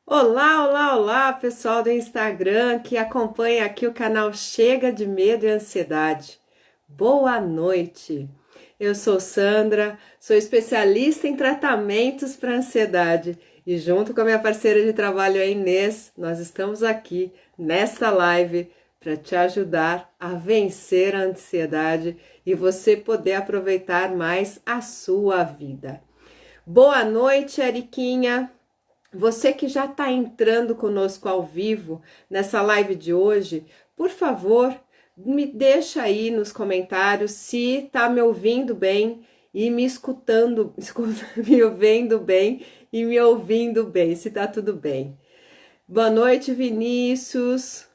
Olá, olá, olá, pessoal do Instagram que acompanha aqui o canal Chega de Medo e Ansiedade. Boa noite. Eu sou Sandra, sou especialista em tratamentos para ansiedade e junto com a minha parceira de trabalho, a Inês, nós estamos aqui nesta live para te ajudar a vencer a ansiedade e você poder aproveitar mais a sua vida. Boa noite, Eriquinha. Você que já está entrando conosco ao vivo nessa live de hoje, por favor, me deixa aí nos comentários se está me ouvindo bem e me escutando, me ouvindo bem e me ouvindo bem, se está tudo bem. Boa noite, Vinícius.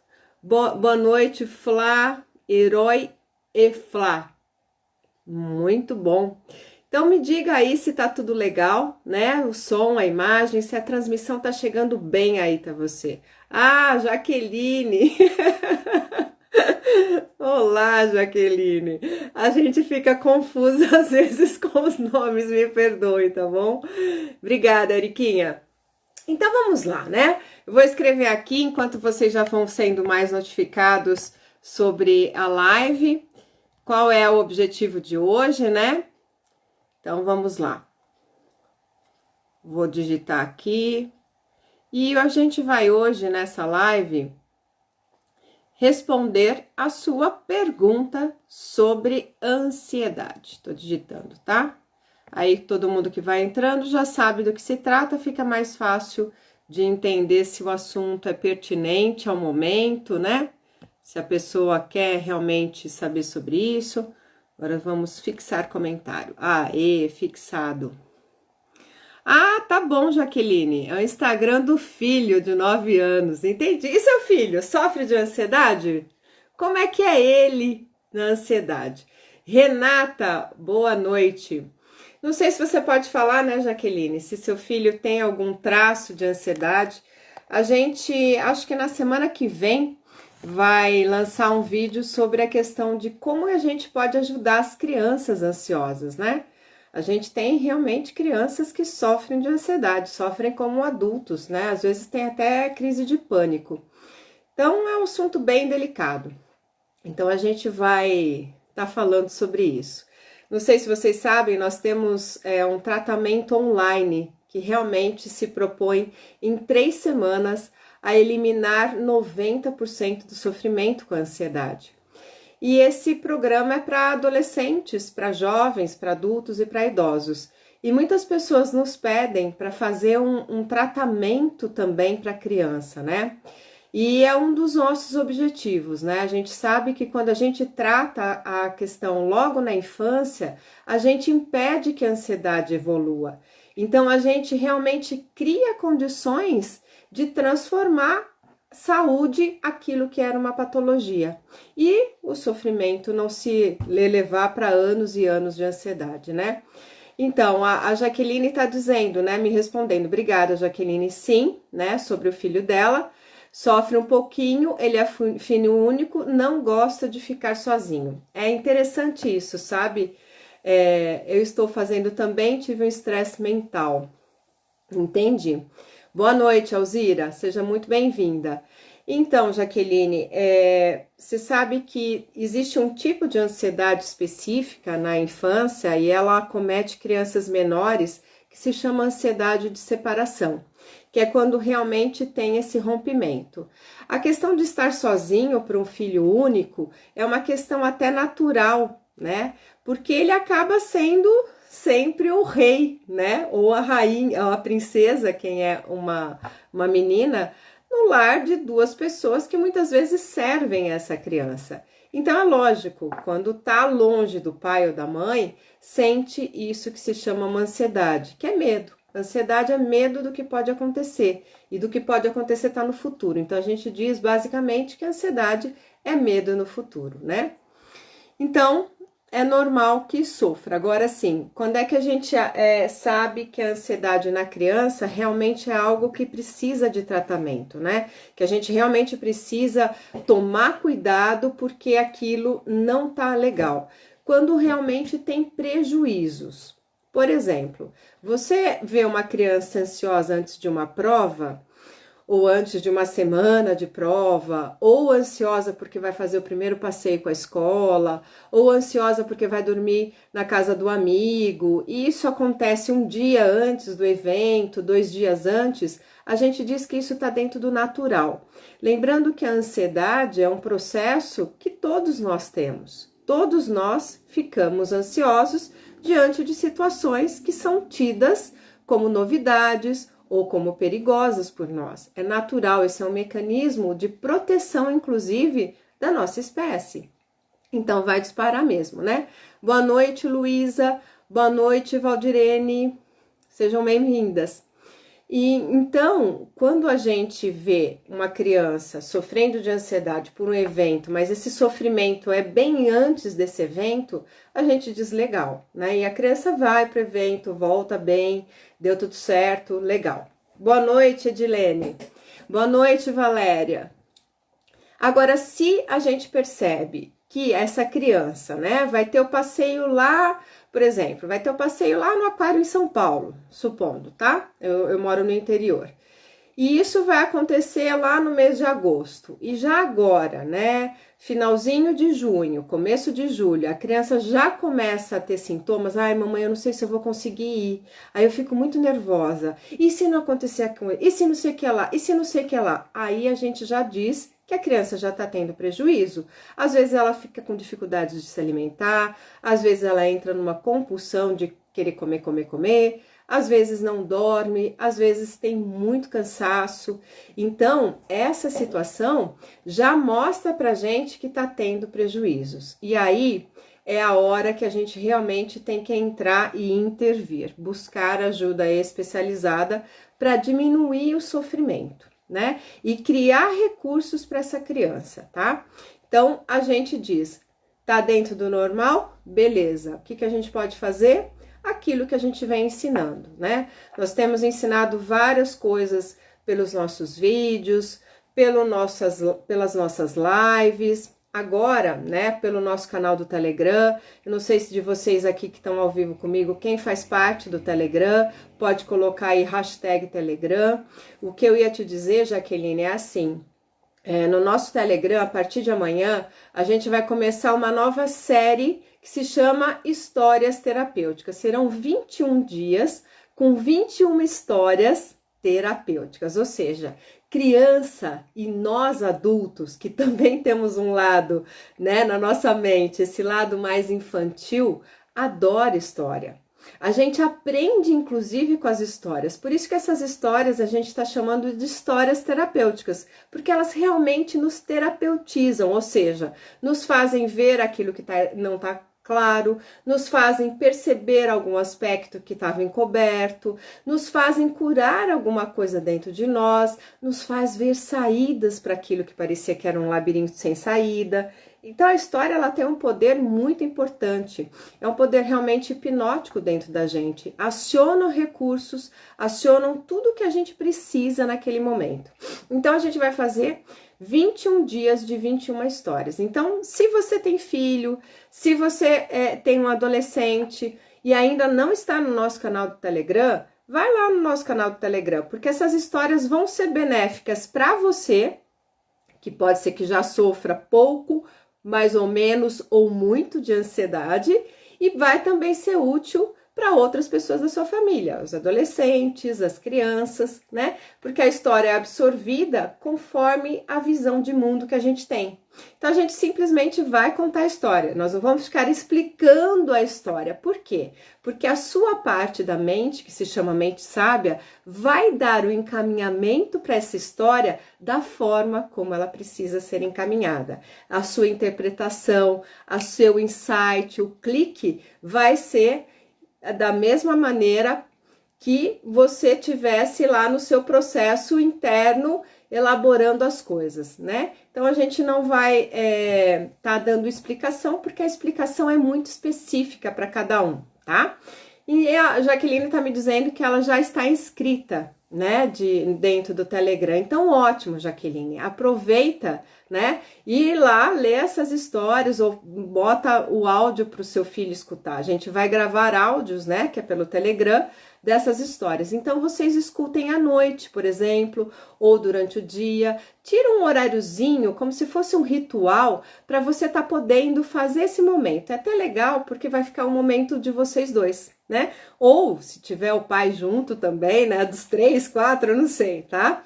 Boa noite, Flá, Herói e Flá. Muito bom. Então me diga aí se tá tudo legal, né? O som, a imagem, se a transmissão tá chegando bem aí para você. Ah, Jaqueline! Olá, Jaqueline! A gente fica confusa às vezes com os nomes, me perdoe, tá bom? Obrigada, Eriquinha. Então vamos lá, né? Eu vou escrever aqui enquanto vocês já vão sendo mais notificados sobre a live. Qual é o objetivo de hoje, né? Então, vamos lá. Vou digitar aqui. E a gente vai hoje, nessa live, responder a sua pergunta sobre ansiedade. Estou digitando, tá? Aí, todo mundo que vai entrando já sabe do que se trata, fica mais fácil de entender se o assunto é pertinente ao momento, né? Se a pessoa quer realmente saber sobre isso. Agora vamos fixar comentário. Fixado. Ah, tá bom, Jaqueline. É o Instagram do filho de 9 anos. Entendi. E seu filho sofre de ansiedade? Como é que é ele na ansiedade? Renata, boa noite. Não sei se você pode falar, né, Jaqueline, se seu filho tem algum traço de ansiedade. A gente, acho que na semana que vem, vai lançar um vídeo sobre a questão de como a gente pode ajudar as crianças ansiosas, né? A gente tem realmente crianças que sofrem de ansiedade, sofrem como adultos, né? Às vezes tem até crise de pânico. Então é um assunto bem delicado. Então a gente vai estar falando sobre isso. Não sei se vocês sabem, nós temos um tratamento online que realmente se propõe em 3 semanas a eliminar 90% do sofrimento com a ansiedade. E esse programa é para adolescentes, para jovens, para adultos e para idosos. E muitas pessoas nos pedem para fazer um tratamento também para criança, né? E é um dos nossos objetivos, né? A gente sabe que quando a gente trata a questão logo na infância, a gente impede que a ansiedade evolua. Então, a gente realmente cria condições de transformar saúde aquilo que era uma patologia e o sofrimento não se levar para anos e anos de ansiedade, né? Então, a Jaqueline está dizendo, né, me respondendo, obrigada, Jaqueline, sim, né, sobre o filho dela, sofre um pouquinho, ele é filho único, não gosta de ficar sozinho. É interessante isso, sabe? Eu estou fazendo também, tive um estresse mental, entendi. Boa noite, Alzira, seja muito bem-vinda. Então, Jaqueline, você sabe que existe um tipo de ansiedade específica na infância e ela acomete crianças menores que se chama ansiedade de separação, que é quando realmente tem esse rompimento. A questão de estar sozinho para um filho único é uma questão até natural, né? Porque ele acaba sendo sempre o rei, né? Ou a rainha, ou a princesa, quem é uma menina, no lar de 2 pessoas que muitas vezes servem essa criança. Então é lógico, quando tá longe do pai ou da mãe, sente isso que se chama uma ansiedade, que é medo. Ansiedade é medo do que pode acontecer, e do que pode acontecer está no futuro. Então a gente diz basicamente que a ansiedade é medo no futuro, né? Então, é normal que sofra. Agora sim, quando é que a gente sabe que a ansiedade na criança realmente é algo que precisa de tratamento, né? Que a gente realmente precisa tomar cuidado porque aquilo não tá legal. Quando realmente tem prejuízos. Por exemplo, você vê uma criança ansiosa antes de uma prova, ou antes de uma semana de prova, ou ansiosa porque vai fazer o primeiro passeio com a escola, ou ansiosa porque vai dormir na casa do amigo, e isso acontece um dia antes do evento, 2 dias antes, a gente diz que isso está dentro do natural. Lembrando que a ansiedade é um processo que todos nós temos. Todos nós ficamos ansiosos diante de situações que são tidas como novidades ou como perigosas por nós. É natural, esse é um mecanismo de proteção, inclusive, da nossa espécie. Então, vai disparar mesmo, né? Boa noite, Luísa. Boa noite, Valdirene. Sejam bem-vindas. E então, quando a gente vê uma criança sofrendo de ansiedade por um evento, mas esse sofrimento é bem antes desse evento, a gente diz legal, né? E a criança vai para o evento, volta bem, deu tudo certo, legal. Boa noite, Edilene. Boa noite, Valéria. Agora, se a gente percebe que essa criança, né, vai ter o passeio lá, por exemplo, vai ter o passeio lá no Aquário em São Paulo, supondo, tá? Eu moro no interior. E isso vai acontecer lá no mês de agosto. E já agora, né, finalzinho de junho, começo de julho, a criança já começa a ter sintomas. Ai, mamãe, eu não sei se eu vou conseguir ir. Aí eu fico muito nervosa. E se não acontecer com ele? E se não sei o que lá? E se não sei o que lá? Aí a gente já diz que a criança já está tendo prejuízo. Às vezes ela fica com dificuldade de se alimentar, às vezes ela entra numa compulsão de querer comer, comer, comer, às vezes não dorme, às vezes tem muito cansaço. Então, essa situação já mostra pra gente que está tendo prejuízos. E aí é a hora que a gente realmente tem que entrar e intervir, buscar ajuda especializada para diminuir o sofrimento, né? E criar recursos para essa criança, tá? Então, a gente diz, tá dentro do normal? Beleza. O que a gente pode fazer? Aquilo que a gente vem ensinando, né? Nós temos ensinado várias coisas pelos nossos vídeos, pelas nossas lives, agora, né, pelo nosso canal do Telegram. Eu não sei se de vocês aqui que estão ao vivo comigo, quem faz parte do Telegram, pode colocar aí hashtag Telegram. O que eu ia te dizer, Jaqueline, é assim, no nosso Telegram, a partir de amanhã, a gente vai começar uma nova série que se chama Histórias Terapêuticas. Serão 21 dias com 21 histórias terapêuticas, ou seja, criança e nós adultos, que também temos um lado, né, na nossa mente, esse lado mais infantil, adora história. A gente aprende, inclusive, com as histórias. Por isso que essas histórias a gente está chamando de histórias terapêuticas, porque elas realmente nos terapeutizam, ou seja, nos fazem ver aquilo que não está claro, nos fazem perceber algum aspecto que estava encoberto, nos fazem curar alguma coisa dentro de nós, nos faz ver saídas para aquilo que parecia que era um labirinto sem saída. Então a história ela tem um poder muito importante, é um poder realmente hipnótico dentro da gente, acionam recursos, acionam tudo que a gente precisa naquele momento. Então a gente vai fazer 21 dias de 21 histórias. Então, se você tem filho, se você tem um adolescente e ainda não está no nosso canal do Telegram, vai lá no nosso canal do Telegram, porque essas histórias vão ser benéficas para você, que pode ser que já sofra pouco, mais ou menos ou muito de ansiedade, e vai também ser útil para outras pessoas da sua família, os adolescentes, as crianças, né? Porque a história é absorvida conforme a visão de mundo que a gente tem. Então a gente simplesmente vai contar a história, nós não vamos ficar explicando a história. Por quê? Porque a sua parte da mente, que se chama mente sábia, vai dar o encaminhamento para essa história da forma como ela precisa ser encaminhada. A sua interpretação, o seu insight, o clique vai ser da mesma maneira que você tivesse lá no seu processo interno elaborando as coisas, né? Então a gente não vai tá dando explicação, porque a explicação é muito específica para cada um, tá? E a Jaqueline tá me dizendo que ela já está inscrita né, dentro do Telegram. Então, ótimo, Jaqueline, aproveita, né, e ir lá ler essas histórias ou bota o áudio para o seu filho escutar. A gente vai gravar áudios, né, que é pelo Telegram, dessas histórias. Então, vocês escutem à noite, por exemplo, ou durante o dia. Tira um horáriozinho, como se fosse um ritual, para você estar podendo fazer esse momento. É até legal, porque vai ficar um momento de vocês dois, né? Ou, se tiver o pai junto também, né? Dos 3, 4, eu não sei, tá?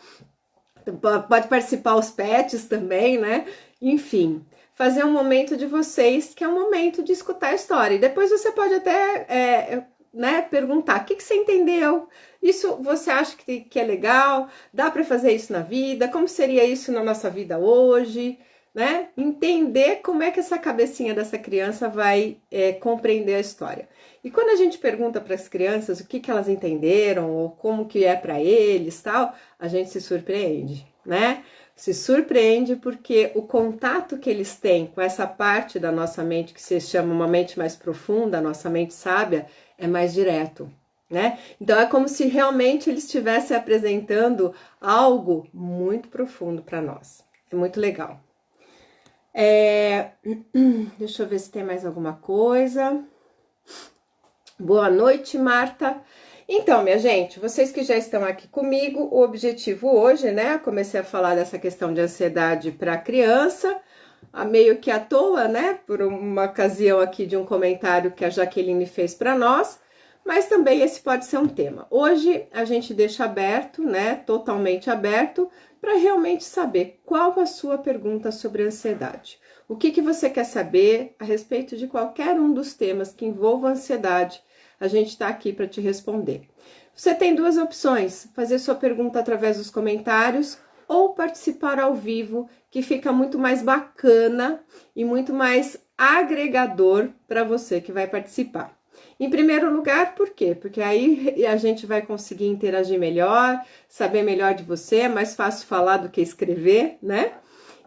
Pode participar os pets também, né? Enfim, fazer um momento de vocês, que é um momento de escutar a história. E depois você pode até, né, perguntar, o que você entendeu? Isso você acha que é legal? Dá para fazer isso na vida? Como seria isso na nossa vida hoje? Né? Entender como é que essa cabecinha dessa criança vai compreender a história. E quando a gente pergunta para as crianças o que elas entenderam ou como que é para eles, tal, a gente se surpreende, né? Se surpreende porque o contato que eles têm com essa parte da nossa mente que se chama uma mente mais profunda, a nossa mente sábia, é mais direto, né? Então é como se realmente eles estivessem apresentando algo muito profundo para nós. É muito legal. Deixa eu ver se tem mais alguma coisa. Boa noite, Marta. Então, minha gente, vocês que já estão aqui comigo, o objetivo hoje, né? Comecei a falar dessa questão de ansiedade para criança, meio que à toa, né? Por uma ocasião aqui de um comentário que a Jaqueline fez para nós, mas também esse pode ser um tema. Hoje a gente deixa aberto, né? Totalmente aberto, para realmente saber qual a sua pergunta sobre ansiedade. O que você quer saber a respeito de qualquer um dos temas que envolva ansiedade, a gente está aqui para te responder. Você tem duas opções: fazer sua pergunta através dos comentários ou participar ao vivo, que fica muito mais bacana e muito mais agregador para você que vai participar. Em primeiro lugar, por quê? Porque aí a gente vai conseguir interagir melhor, saber melhor de você, é mais fácil falar do que escrever, né?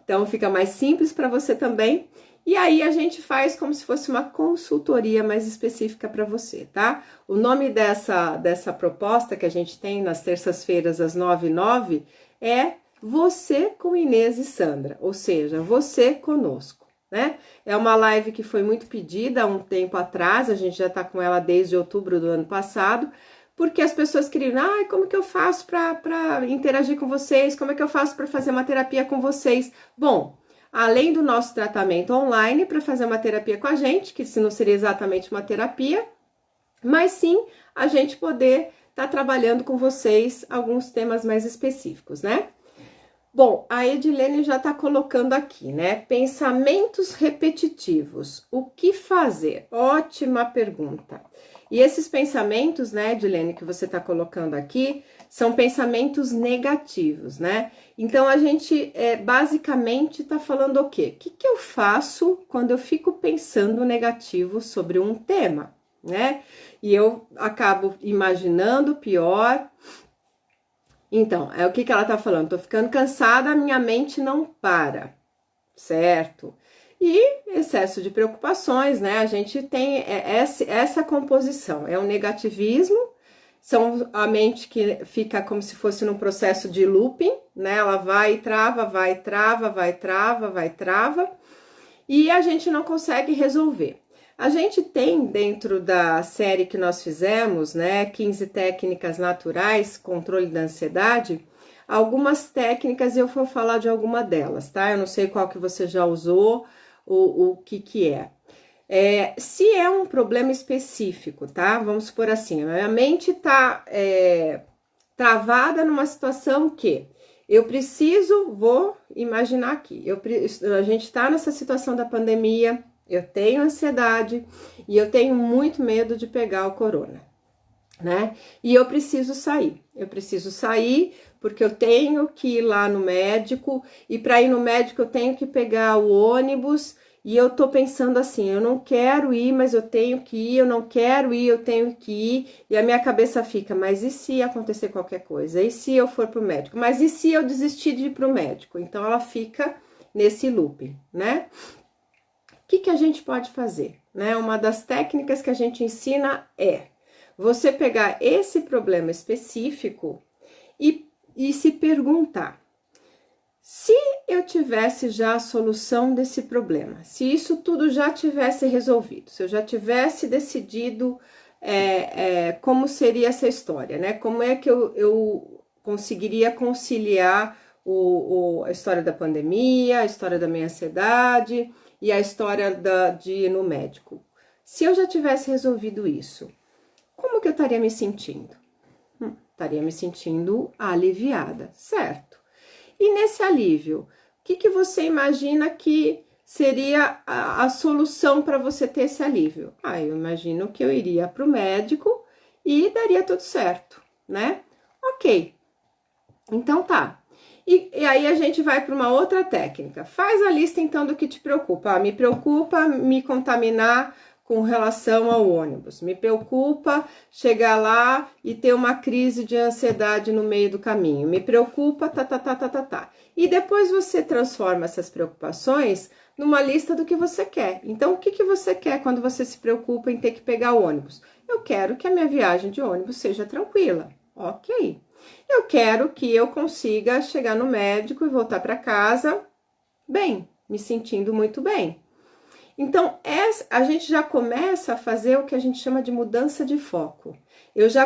Então fica mais simples para você também. E aí a gente faz como se fosse uma consultoria mais específica para você, tá? O nome dessa proposta que a gente tem nas terças-feiras às 9h09 é Você com Inês e Sandra, ou seja, você conosco, né? É uma live que foi muito pedida há um tempo atrás, a gente já tá com ela desde outubro do ano passado, porque as pessoas queriam, como que eu faço para interagir com vocês? Como é que eu faço para fazer uma terapia com vocês? Bom, além do nosso tratamento online para fazer uma terapia com a gente, que se não seria exatamente uma terapia, mas sim a gente poder estar trabalhando com vocês alguns temas mais específicos, né? Bom, a Edilene já está colocando aqui, né? Pensamentos repetitivos. O que fazer? Ótima pergunta. E esses pensamentos, né, Edilene, que você está colocando aqui, são pensamentos negativos, né? Então, a gente basicamente está falando o quê? O que eu faço quando eu fico pensando negativo sobre um tema, né? E eu acabo imaginando pior. Então, é o que ela tá falando? Tô ficando cansada, minha mente não para, certo? E excesso de preocupações, né? A gente tem essa composição, é um negativismo, são a mente que fica como se fosse num processo de looping, né? Ela vai e trava, vai, trava, vai, trava, vai, trava, e a gente não consegue resolver. A gente tem dentro da série que nós fizemos, né, 15 técnicas naturais, controle da ansiedade, algumas técnicas e eu vou falar de alguma delas, tá? Eu não sei qual que você já usou, o que é. Se é um problema específico, tá? Vamos supor assim, a minha mente tá travada numa situação que eu preciso, vou imaginar aqui, a gente tá nessa situação da pandemia, eu tenho ansiedade e eu tenho muito medo de pegar o corona, né? E eu preciso sair porque eu tenho que ir lá no médico e para ir no médico eu tenho que pegar o ônibus e eu tô pensando assim, eu não quero ir, mas eu tenho que ir, eu não quero ir, eu tenho que ir e a minha cabeça fica, mas e se acontecer qualquer coisa? E se eu for pro médico? Mas e se eu desistir de ir pro médico? Então ela fica nesse loop, né? O que a gente pode fazer? Né? Uma das técnicas que a gente ensina é você pegar esse problema específico e se perguntar: se eu tivesse já a solução desse problema, se isso tudo já tivesse resolvido, se eu já tivesse decidido como seria essa história, né? Como é que eu conseguiria conciliar a história da pandemia, a história da minha ansiedade e a história de ir no médico? Se eu já tivesse resolvido isso, como que eu estaria me sentindo? Estaria me sentindo aliviada, certo? E nesse alívio, o que você imagina que seria a solução para você ter esse alívio? Eu imagino que eu iria para o médico e daria tudo certo, né? Ok, então tá. E aí a gente vai para uma outra técnica. Faz a lista então do que te preocupa. Me preocupa me contaminar com relação ao ônibus. Me preocupa chegar lá e ter uma crise de ansiedade no meio do caminho. Me preocupa, tá. E depois você transforma essas preocupações numa lista do que você quer. Então, o que você quer quando você se preocupa em ter que pegar o ônibus? Eu quero que a minha viagem de ônibus seja tranquila. Ok. Eu quero que eu consiga chegar no médico e voltar para casa bem, me sentindo muito bem. Então, a gente já começa a fazer o que a gente chama de mudança de foco.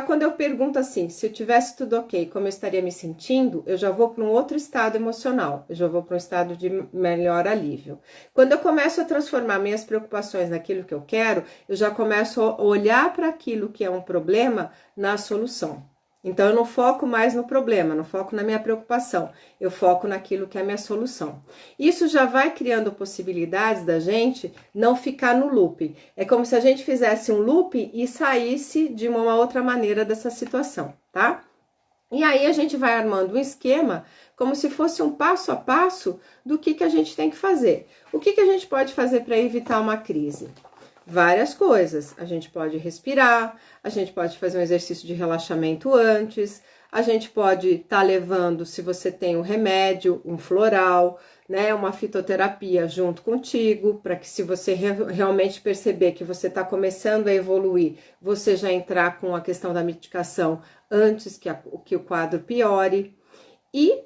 Quando eu pergunto assim, se eu tivesse tudo ok, como eu estaria me sentindo, eu já vou para um outro estado emocional, eu já vou para um estado de melhor alívio. Quando eu começo a transformar minhas preocupações naquilo que eu quero, eu já começo a olhar para aquilo que é um problema na solução. Então, eu não foco mais no problema, não foco na minha preocupação, eu foco naquilo que é a minha solução. Isso já vai criando possibilidades da gente não ficar no loop. É como se a gente fizesse um loop e saísse de uma outra maneira dessa situação, tá? E aí a gente vai armando um esquema como se fosse um passo a passo do que a gente tem que fazer. O que a gente pode fazer para evitar uma crise? Várias coisas. A gente pode respirar, a gente pode fazer um exercício de relaxamento antes, a gente pode estar levando, se você tem um remédio, um floral, né, uma fitoterapia junto contigo, para que se você realmente perceber que você está começando a evoluir, você já entrar com a questão da medicação antes que o quadro piore. E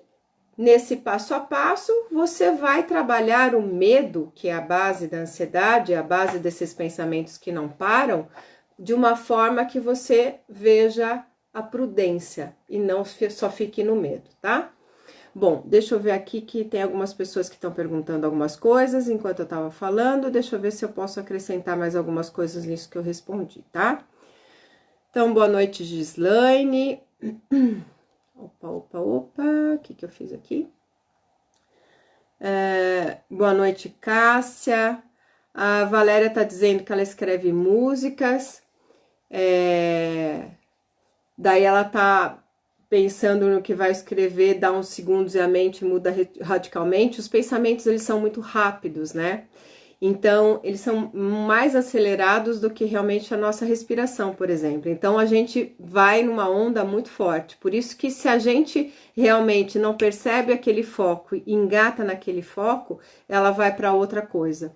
nesse passo a passo, você vai trabalhar o medo, que é a base da ansiedade, a base desses pensamentos que não param, de uma forma que você veja a prudência e não só fique no medo, tá? Bom, deixa eu ver aqui que tem algumas pessoas que estão perguntando algumas coisas enquanto eu estava falando. Deixa eu ver se eu posso acrescentar mais algumas coisas nisso que eu respondi, tá? Então, boa noite, Gislaine. Opa, o que eu fiz aqui? Boa noite, Cássia. A Valéria tá dizendo que ela escreve músicas. Daí ela tá pensando no que vai escrever, dá uns segundos e a mente muda radicalmente. Os pensamentos, eles são muito rápidos, né? Então, eles são mais acelerados do que realmente a nossa respiração, por exemplo. Então, a gente vai numa onda muito forte. Por isso que se a gente realmente não percebe aquele foco e engata naquele foco, ela vai para outra coisa.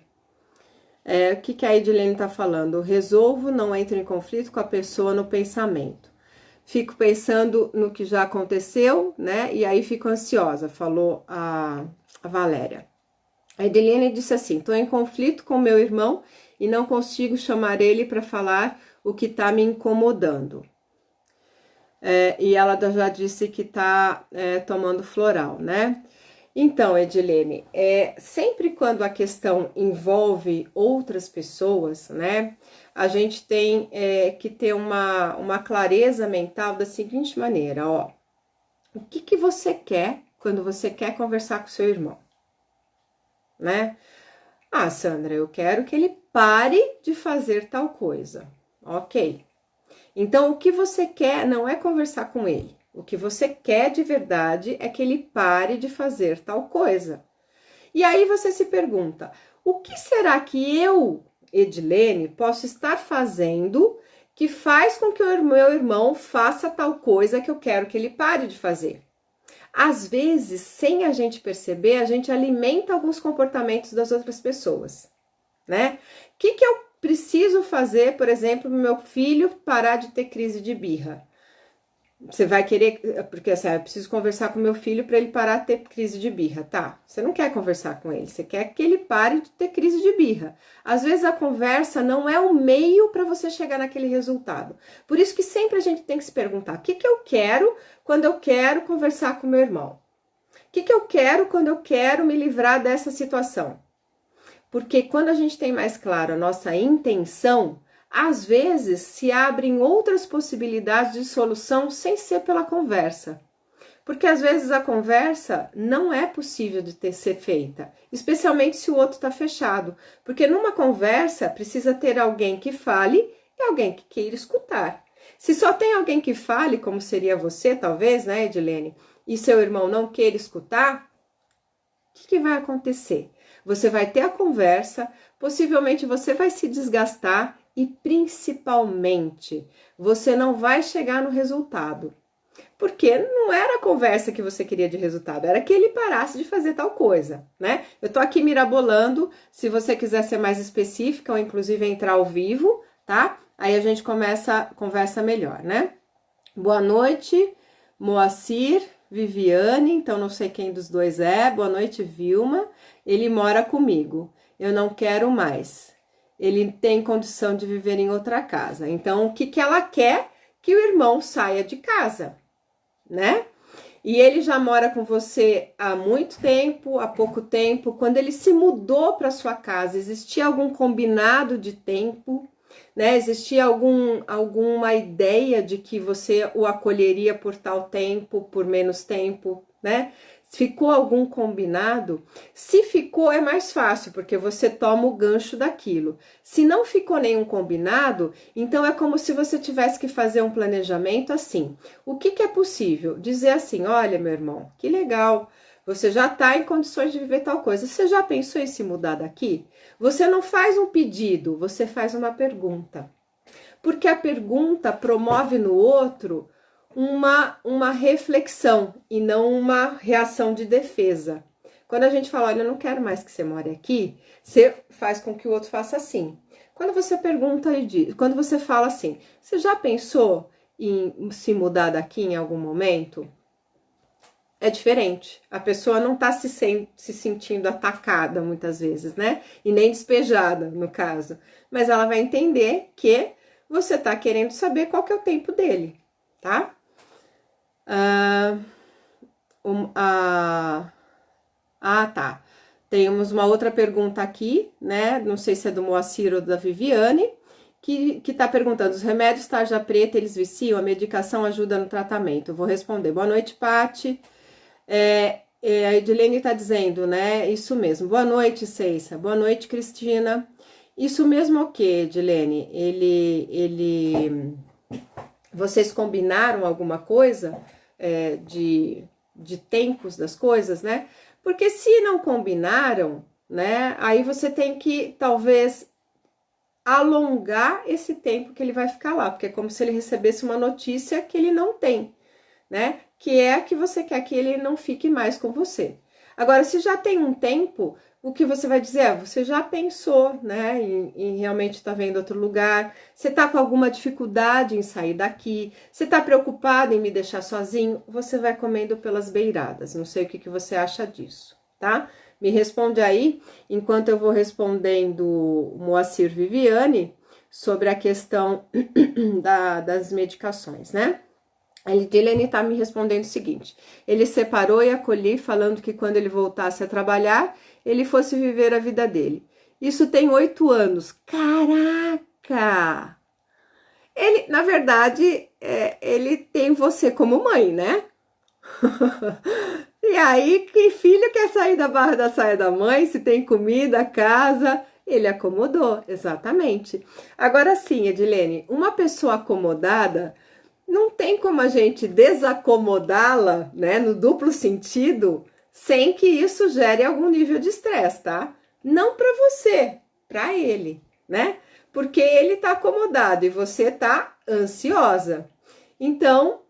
O que a Edilene está falando? Eu resolvo, não entro em conflito com a pessoa no pensamento. Fico pensando no que já aconteceu, né? E aí fico ansiosa, falou a Valéria. A Edilene disse assim: estou em conflito com meu irmão e não consigo chamar ele para falar o que está me incomodando. E ela já disse que está tomando floral, né? Então, Edilene, sempre quando a questão envolve outras pessoas, né? A gente tem que ter uma clareza mental da seguinte maneira, ó. O que você quer quando você quer conversar com seu irmão? Né? Sandra, eu quero que ele pare de fazer tal coisa. Ok. Então, o que você quer não é conversar com ele. O que você quer de verdade é que ele pare de fazer tal coisa. E aí você se pergunta, o que será que eu, Edilene, posso estar fazendo que faz com que o meu irmão faça tal coisa que eu quero que ele pare de fazer? Às vezes, sem a gente perceber, a gente alimenta alguns comportamentos das outras pessoas, né? O que eu preciso fazer, por exemplo, para meu filho parar de ter crise de birra? Você vai querer, porque assim, eu preciso conversar com meu filho para ele parar de ter crise de birra, tá? Você não quer conversar com ele, você quer que ele pare de ter crise de birra. Às vezes a conversa não é o meio para você chegar naquele resultado. Por isso que sempre a gente tem que se perguntar: o que eu quero quando eu quero conversar com meu irmão? O que eu quero quando eu quero me livrar dessa situação? Porque quando a gente tem mais claro a nossa intenção, às vezes se abrem outras possibilidades de solução sem ser pela conversa. Porque às vezes a conversa não é possível de ser feita, especialmente se o outro está fechado. Porque numa conversa precisa ter alguém que fale e alguém que queira escutar. Se só tem alguém que fale, como seria você, talvez, né, Edilene, e seu irmão não queira escutar, o que vai acontecer? Você vai ter a conversa, possivelmente você vai se desgastar e principalmente você não vai chegar no resultado. Porque não era a conversa que você queria de resultado, era que ele parasse de fazer tal coisa, né? Eu tô aqui mirabolando, se você quiser ser mais específica ou inclusive entrar ao vivo, tá? Aí a gente conversa melhor, né? Boa noite, Moacir, Viviane, então não sei quem dos dois é. Boa noite, Vilma. Ele mora comigo. Eu não quero mais. Ele tem condição de viver em outra casa. Então, o que ela quer? Que o irmão saia de casa, né? E ele já mora com você há muito tempo, há pouco tempo. Quando ele se mudou para sua casa, existia algum combinado de tempo, né? Existia alguma ideia de que você o acolheria por tal tempo, por menos tempo, né? Ficou algum combinado? Se ficou, é mais fácil, porque você toma o gancho daquilo. Se não ficou nenhum combinado, então é como se você tivesse que fazer um planejamento assim. O que é possível? Dizer assim: olha, meu irmão, que legal, você já está em condições de viver tal coisa. Você já pensou em se mudar daqui? Você não faz um pedido, você faz uma pergunta. Porque a pergunta promove no outro uma reflexão e não uma reação de defesa. Quando a gente fala, olha, eu não quero mais que você more aqui, você faz com que o outro faça assim. Quando você pergunta e diz, quando você fala assim, você já pensou em se mudar daqui em algum momento? É diferente. A pessoa não está se sentindo atacada muitas vezes, né? E nem despejada, no caso. Mas ela vai entender que você está querendo saber qual que é o tempo dele, tá? Tá. Temos uma outra pergunta aqui, né? Não sei se é do Moacir ou da Viviane, que tá perguntando: os remédios tarja preta, eles viciam? A medicação ajuda no tratamento? Eu vou responder. Boa noite, Pati. A Edilene tá dizendo, né? Isso mesmo. Boa noite, Ceissa. Boa noite, Cristina. Isso mesmo o que, Edilene? Vocês combinaram alguma coisa de tempos das coisas, né? Porque se não combinaram, né? Aí você tem que, talvez, alongar esse tempo que ele vai ficar lá. Porque é como se ele recebesse uma notícia que ele não tem, né? Que é que você quer que ele não fique mais com você. Agora, se já tem um tempo, o que você vai dizer é: você já pensou, né, em realmente estar vendo outro lugar, você tá com alguma dificuldade em sair daqui, você tá preocupado em me deixar sozinho, você vai comendo pelas beiradas. Não sei o que você acha disso, tá? Me responde aí, enquanto eu vou respondendo Moacir Viviane sobre a questão das medicações, né? A Edilene está me respondendo o seguinte: ele separou e acolhi, falando que quando ele voltasse a trabalhar, ele fosse viver a vida dele. Isso tem 8 anos. Caraca! Ele, na verdade, ele tem você como mãe, né? E aí, que filho quer sair da barra da saia da mãe, se tem comida, casa? Ele acomodou, exatamente. Agora sim, Edilene, uma pessoa acomodada, não tem como a gente desacomodá-la, né, no duplo sentido, sem que isso gere algum nível de estresse, tá? Não para você, para ele, né? Porque ele tá acomodado e você tá ansiosa. Então,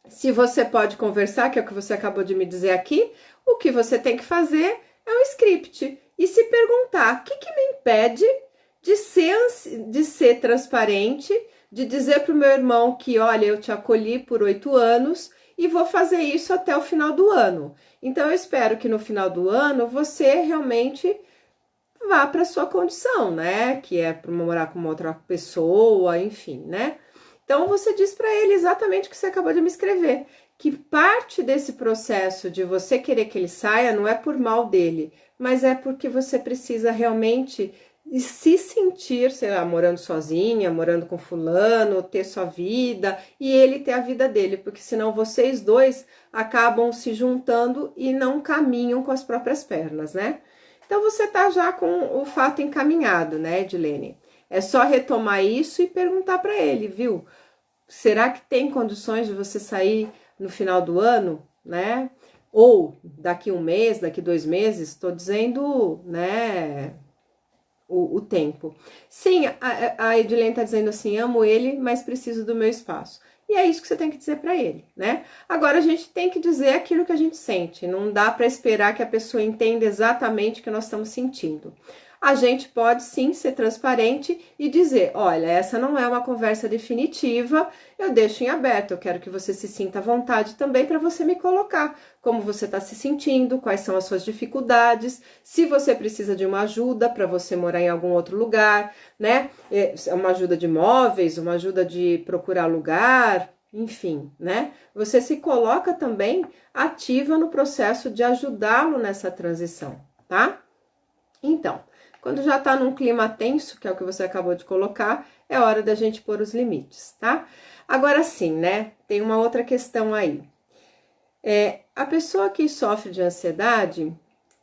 se você pode conversar, que é o que você acabou de me dizer aqui, o que você tem que fazer é um script e se perguntar: o que me impede de ser transparente, de dizer para o meu irmão que, olha, eu te acolhi por 8 anos e vou fazer isso até o final do ano. Então, eu espero que no final do ano você realmente vá para sua condição, né? Que é para morar com uma outra pessoa, enfim, né? Então, você diz para ele exatamente o que você acabou de me escrever, que parte desse processo de você querer que ele saia não é por mal dele, mas é porque você precisa realmente se sentir, sei lá, morando sozinha, morando com fulano, ter sua vida e ele ter a vida dele, porque senão vocês dois acabam se juntando e não caminham com as próprias pernas, né? Então você tá já com o fato encaminhado, né, Edilene? É só retomar isso e perguntar para ele, viu? Será que tem condições de você sair no final do ano, né? Ou daqui um mês, daqui 2 meses? Estou dizendo, né, o tempo. Sim, a Edilene está dizendo assim, amo ele, mas preciso do meu espaço. E é isso que você tem que dizer para ele, né? Agora a gente tem que dizer aquilo que a gente sente. Não dá para esperar que a pessoa entenda exatamente o que nós estamos sentindo. A gente pode sim ser transparente e dizer, olha, essa não é uma conversa definitiva, eu deixo em aberto, eu quero que você se sinta à vontade também para você me colocar como você está se sentindo, quais são as suas dificuldades, se você precisa de uma ajuda para você morar em algum outro lugar, né? Uma ajuda de móveis, uma ajuda de procurar lugar, enfim, né? Você se coloca também ativa no processo de ajudá-lo nessa transição, tá? Então, quando já tá num clima tenso, que é o que você acabou de colocar, é hora da gente pôr os limites, tá? Agora sim, né? Tem uma outra questão aí. A pessoa que sofre de ansiedade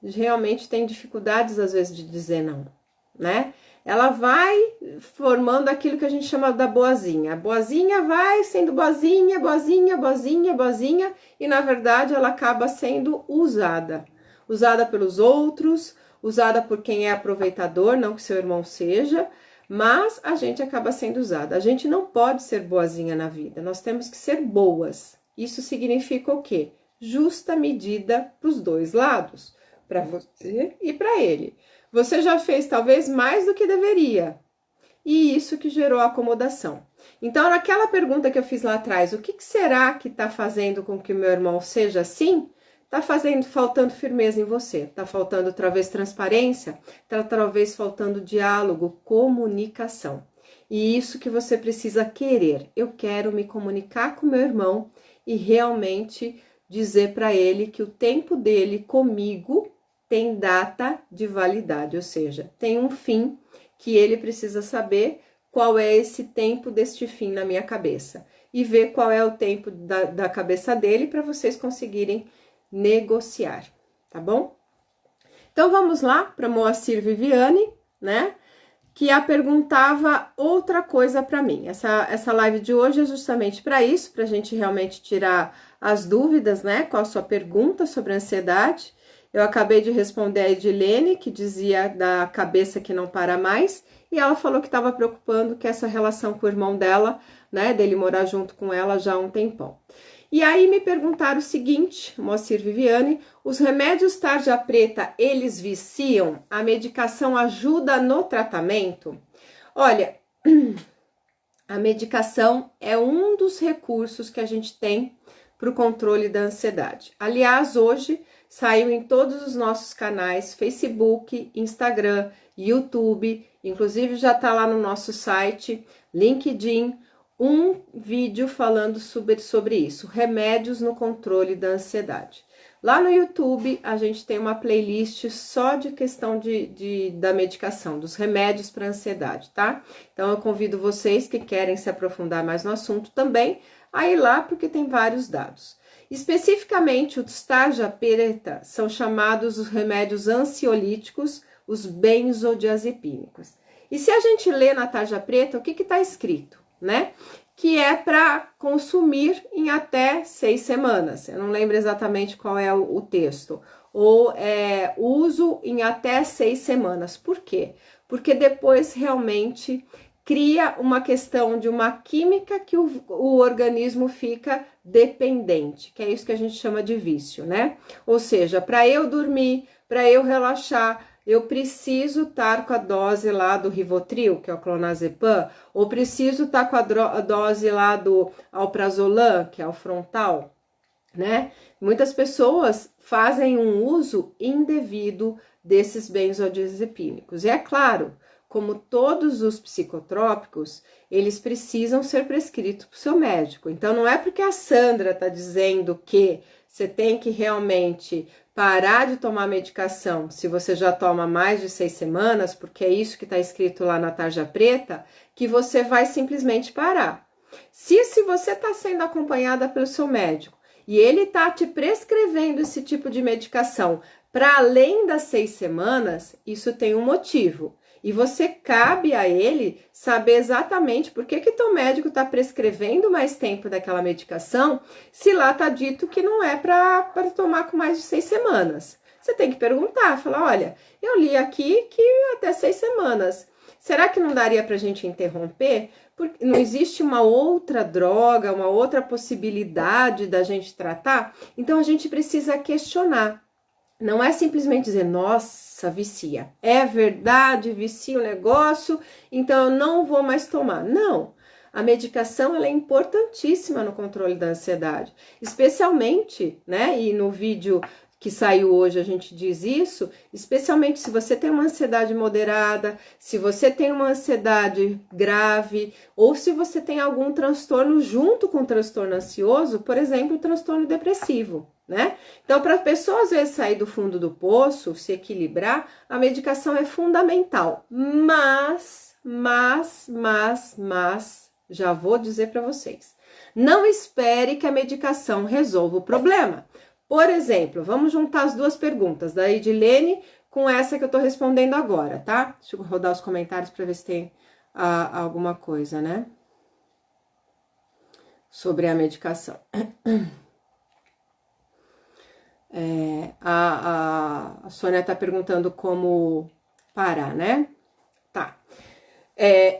realmente tem dificuldades, às vezes, de dizer não, né? Ela vai formando aquilo que a gente chama da boazinha. A boazinha vai sendo boazinha, boazinha, boazinha, boazinha, e na verdade ela acaba sendo usada. Usada pelos outros, usada por quem é aproveitador, não que seu irmão seja, mas a gente acaba sendo usada. A gente não pode ser boazinha na vida, nós temos que ser boas. Isso significa o quê? Justa medida para os dois lados, para você e para ele. Você já fez talvez mais do que deveria, e isso que gerou a acomodação. Então, naquela pergunta que eu fiz lá atrás, o que será que está fazendo com que meu irmão seja assim? Tá faltando firmeza em você, tá faltando talvez transparência, tá talvez faltando diálogo, comunicação. E isso que você precisa querer. Eu quero me comunicar com meu irmão e realmente dizer para ele que o tempo dele comigo tem data de validade, ou seja, tem um fim que ele precisa saber qual é esse tempo deste fim na minha cabeça e ver qual é o tempo da cabeça dele para vocês conseguirem negociar, tá bom? Então vamos lá para Moacir Viviane, né? Que a perguntava outra coisa para mim. Essa live de hoje é justamente para isso, para a gente realmente tirar as dúvidas, né? Qual a sua pergunta sobre ansiedade? Eu acabei de responder a Edilene, que dizia da cabeça que não para mais, e ela falou que estava preocupando com essa relação com o irmão dela, né? Dele morar junto com ela já há um tempão. E aí me perguntaram o seguinte, Moacir Viviane, os remédios tarja preta, eles viciam? A medicação ajuda no tratamento? Olha, a medicação é um dos recursos que a gente tem para o controle da ansiedade. Aliás, hoje saiu em todos os nossos canais, Facebook, Instagram, YouTube, inclusive já está lá no nosso site, LinkedIn, um vídeo falando sobre isso, remédios no controle da ansiedade. Lá no YouTube, a gente tem uma playlist só de questão da medicação, dos remédios para ansiedade, tá? Então, eu convido vocês que querem se aprofundar mais no assunto também, a ir lá, porque tem vários dados. Especificamente, os tarja preta são chamados os remédios ansiolíticos, os benzodiazepínicos. E se a gente lê na tarja preta, o que está escrito? Né? Que é para consumir em até 6 semanas. Eu não lembro exatamente qual é o texto. Ou uso em até 6 semanas. Por quê? Porque depois realmente cria uma questão de uma química que o organismo fica dependente, que é isso que a gente chama de vício, né? Ou seja, para eu dormir, para eu relaxar, eu preciso estar com a dose lá do Rivotril, que é o clonazepam, ou preciso estar com a dose lá do alprazolam, que é o Frontal, né? Muitas pessoas fazem um uso indevido desses benzodiazepínicos. E é claro, como todos os psicotrópicos, eles precisam ser prescritos por seu médico. Então, não é porque a Sandra está dizendo que você tem que realmente parar de tomar medicação se você já toma mais de 6 semanas, porque é isso que está escrito lá na tarja preta, que você vai simplesmente parar. Se você está sendo acompanhada pelo seu médico e ele está te prescrevendo esse tipo de medicação para além das 6 semanas, isso tem um motivo. E você cabe a ele saber exatamente por que teu médico está prescrevendo mais tempo daquela medicação, se lá está dito que não é para tomar com mais de 6 semanas. Você tem que perguntar, falar, olha, eu li aqui que até 6 semanas. Será que não daria para a gente interromper? Porque não existe uma outra droga, uma outra possibilidade da gente tratar? Então a gente precisa questionar. Não é simplesmente dizer, nossa, vicia. É verdade, vicia o negócio, então eu não vou mais tomar. Não, a medicação ela é importantíssima no controle da ansiedade. Especialmente, né, e no vídeo que saiu hoje a gente diz isso, especialmente se você tem uma ansiedade moderada, se você tem uma ansiedade grave, ou se você tem algum transtorno junto com o transtorno ansioso, por exemplo, o transtorno depressivo, né? Então, para a pessoa às vezes sair do fundo do poço, se equilibrar, a medicação é fundamental. Mas, já vou dizer para vocês, não espere que a medicação resolva o problema. Por exemplo, vamos juntar as duas perguntas da Edilene com essa que eu tô respondendo agora, tá? Deixa eu rodar os comentários para ver se tem alguma coisa, né? Sobre a medicação. A Sônia tá perguntando como parar, né? Tá.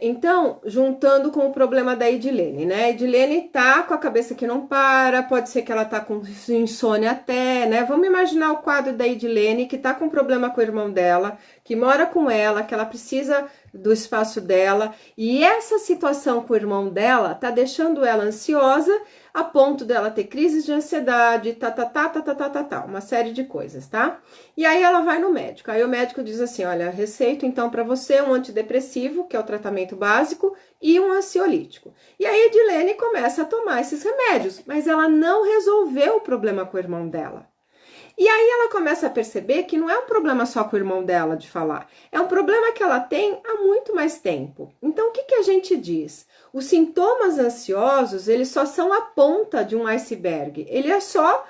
Então, juntando com o problema da Edilene, né? A Edilene tá com a cabeça que não para, pode ser que ela tá com insônia até, né? Vamos imaginar o quadro da Edilene, que tá com problema com o irmão dela, que mora com ela, que ela precisa do espaço dela, e essa situação com o irmão dela tá deixando ela ansiosa, a ponto dela ter crises de ansiedade, uma série de coisas, tá? E aí ela vai no médico, aí o médico diz assim, olha, receito então para você um antidepressivo, que é o tratamento básico, e um ansiolítico. E aí a Edilene começa a tomar esses remédios, mas ela não resolveu o problema com o irmão dela. E aí ela começa a perceber que não é um problema só com o irmão dela de falar, é um problema que ela tem há muito mais tempo. Então o que a gente diz? Os sintomas ansiosos, eles só são a ponta de um iceberg, ele é só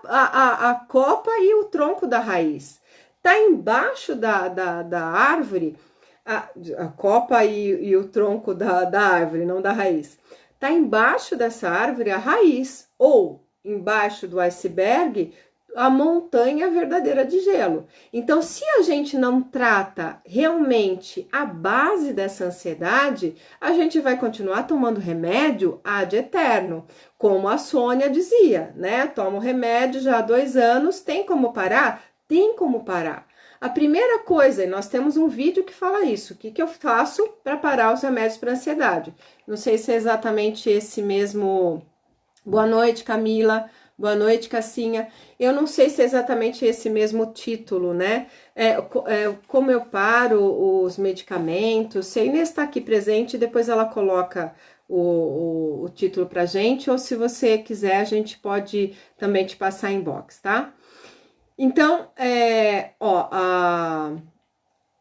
a copa e o tronco da raiz. Tá embaixo da árvore, a copa e o tronco da árvore, não da raiz. Tá embaixo dessa árvore a raiz, ou embaixo do iceberg, a montanha verdadeira de gelo. Então, se a gente não trata realmente a base dessa ansiedade, a gente vai continuar tomando remédio ad eterno, como a Sônia dizia, né? Toma o remédio já há 2 anos, tem como parar? Tem como parar. A primeira coisa, e nós temos um vídeo que fala isso, o que eu faço para parar os remédios para ansiedade? Não sei se é exatamente esse mesmo... Boa noite, Camila. Boa noite, Cassinha. Eu não sei se é exatamente esse mesmo título, né? Como eu paro os medicamentos. Se a Inês está aqui presente, depois ela coloca o título pra gente, ou se você quiser, a gente pode também te passar em box, tá? Então,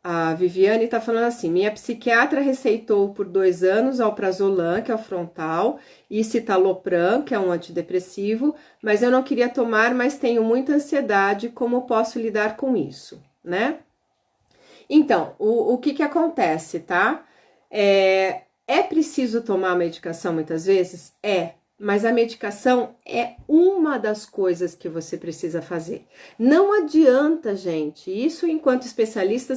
a Viviane tá falando assim, minha psiquiatra receitou por 2 anos alprazolam, que é o Frontal, e citalopram, que é um antidepressivo, mas eu não queria tomar, mas tenho muita ansiedade, como posso lidar com isso, né? Então, o que acontece, tá? É preciso tomar medicação muitas vezes? Mas a medicação é uma das coisas que você precisa fazer. Não adianta, gente, isso enquanto especialista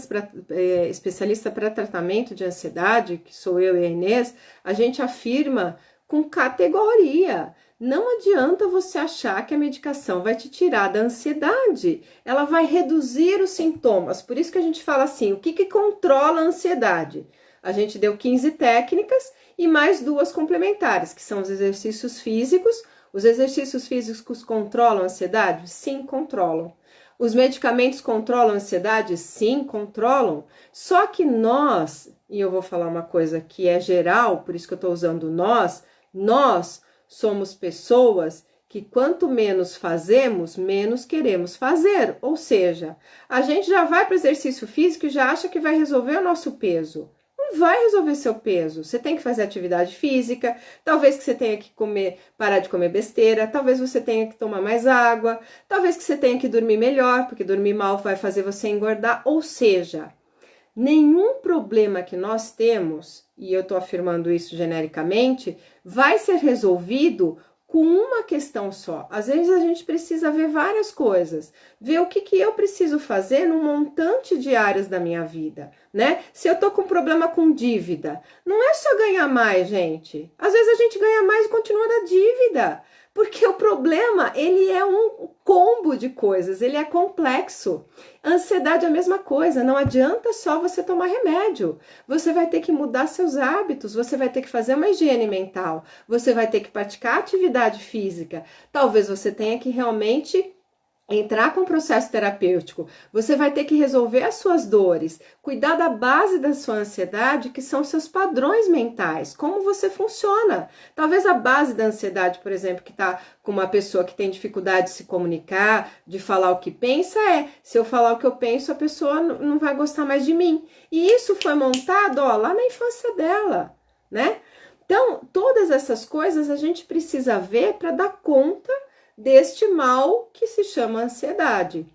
para tratamento de ansiedade, que sou eu e a Inês, a gente afirma com categoria. Não adianta você achar que a medicação vai te tirar da ansiedade. Ela vai reduzir os sintomas. Por isso que a gente fala assim, o que controla a ansiedade? A gente deu 15 técnicas e mais 2 complementares, que são os exercícios físicos. Os exercícios físicos controlam a ansiedade? Sim, controlam. Os medicamentos controlam a ansiedade? Sim, controlam. Só que nós, e eu vou falar uma coisa que é geral, por isso que eu estou usando nós somos pessoas que quanto menos fazemos, menos queremos fazer. Ou seja, a gente já vai para o exercício físico e já acha que vai resolver o nosso peso. Não vai resolver seu peso. Você tem que fazer atividade física, talvez que você tenha que parar de comer besteira, talvez você tenha que tomar mais água, talvez que você tenha que dormir melhor, porque dormir mal vai fazer você engordar. Ou seja, nenhum problema que nós temos, e eu estou afirmando isso genericamente, vai ser resolvido com uma questão só. Às vezes a gente precisa ver várias coisas, ver o que eu preciso fazer num montante de áreas da minha vida, né? Se eu tô com problema com dívida, não é só ganhar mais, gente. Às vezes a gente ganha mais e continua na dívida, porque o problema, ele é um combo de coisas, ele é complexo. A ansiedade é a mesma coisa, não adianta só você tomar remédio. Você vai ter que mudar seus hábitos, você vai ter que fazer uma higiene mental, você vai ter que praticar atividade física. Talvez você tenha que realmente entrar com o processo terapêutico, você vai ter que resolver as suas dores, cuidar da base da sua ansiedade, que são seus padrões mentais, como você funciona. Talvez a base da ansiedade, por exemplo, que está com uma pessoa que tem dificuldade de se comunicar, de falar o que pensa, se eu falar o que eu penso, a pessoa não vai gostar mais de mim. E isso foi montado, lá na infância dela, né? Então, todas essas coisas a gente precisa ver para dar conta deste mal que se chama ansiedade.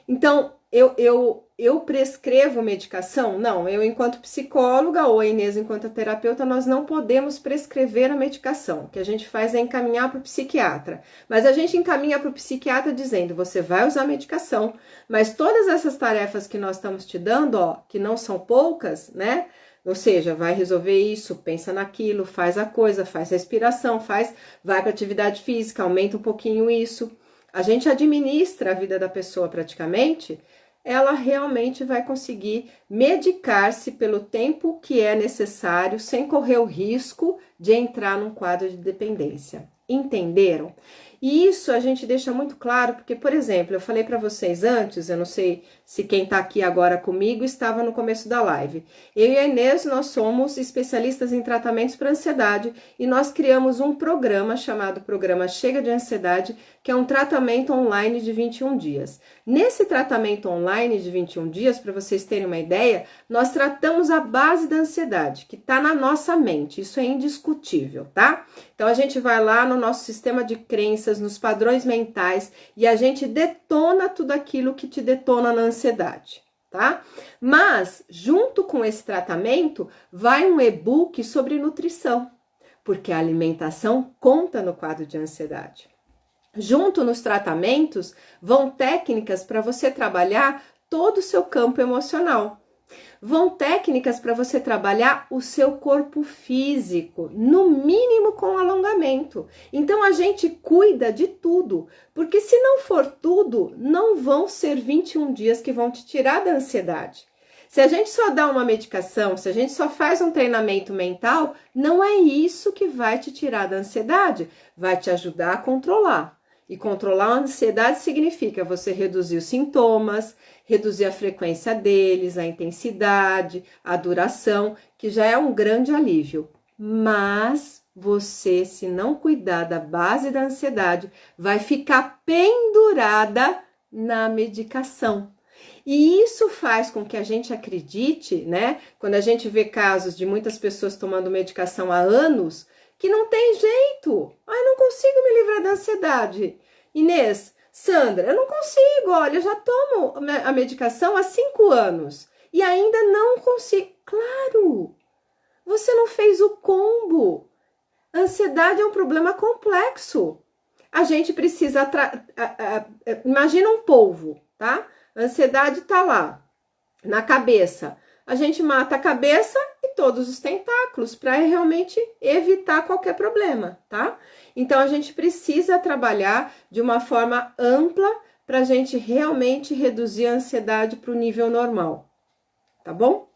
Então, eu prescrevo medicação? Não, eu enquanto psicóloga ou a Inês enquanto terapeuta, nós não podemos prescrever a medicação. O que a gente faz é encaminhar para o psiquiatra. Mas a gente encaminha para o psiquiatra dizendo, você vai usar medicação, mas todas essas tarefas que nós estamos te dando, que não são poucas, né? Ou seja, vai resolver isso, pensa naquilo, faz a coisa, faz respiração, vai para atividade física, aumenta um pouquinho isso. A gente administra a vida da pessoa praticamente, ela realmente vai conseguir medicar-se pelo tempo que é necessário, sem correr o risco de entrar num quadro de dependência. Entenderam? E isso a gente deixa muito claro, porque, por exemplo, eu falei para vocês antes, eu não sei se quem está aqui agora comigo estava no começo da live. Eu e a Inês, nós somos especialistas em tratamentos para ansiedade e nós criamos um programa chamado Programa Chega de Ansiedade, que é um tratamento online de 21 dias. Nesse tratamento online de 21 dias, para vocês terem uma ideia, nós tratamos a base da ansiedade, que está na nossa mente, isso é indiscutível, tá? Então, a gente vai lá no nosso sistema de crenças, nos padrões mentais, e a gente detona tudo aquilo que te detona na ansiedade, tá? Mas, junto com esse tratamento, vai um e-book sobre nutrição, porque a alimentação conta no quadro de ansiedade. Junto nos tratamentos, vão técnicas para você trabalhar todo o seu campo emocional. Vão técnicas para você trabalhar o seu corpo físico, no mínimo com alongamento. Então a gente cuida de tudo, porque se não for tudo, não vão ser 21 dias que vão te tirar da ansiedade. Se a gente só dá uma medicação, se a gente só faz um treinamento mental, não é isso que vai te tirar da ansiedade, vai te ajudar a controlar. E controlar a ansiedade significa você reduzir os sintomas, reduzir a frequência deles, a intensidade, a duração, que já é um grande alívio. Mas você, se não cuidar da base da ansiedade, vai ficar pendurada na medicação. E isso faz com que a gente acredite, né? Quando a gente vê casos de muitas pessoas tomando medicação há anos, que não tem jeito. Ai, não consigo me livrar da ansiedade. Inês, Sandra, eu não consigo, olha, eu já tomo a medicação há 5 anos e ainda não consigo. Claro, você não fez o combo. A ansiedade é um problema complexo. A gente precisa... Imagina um polvo, tá? A ansiedade tá lá, na cabeça. a gente mata a cabeça e todos os tentáculos para realmente evitar qualquer problema, tá? Então a gente precisa trabalhar de uma forma ampla para a gente realmente reduzir a ansiedade para o nível normal, tá bom?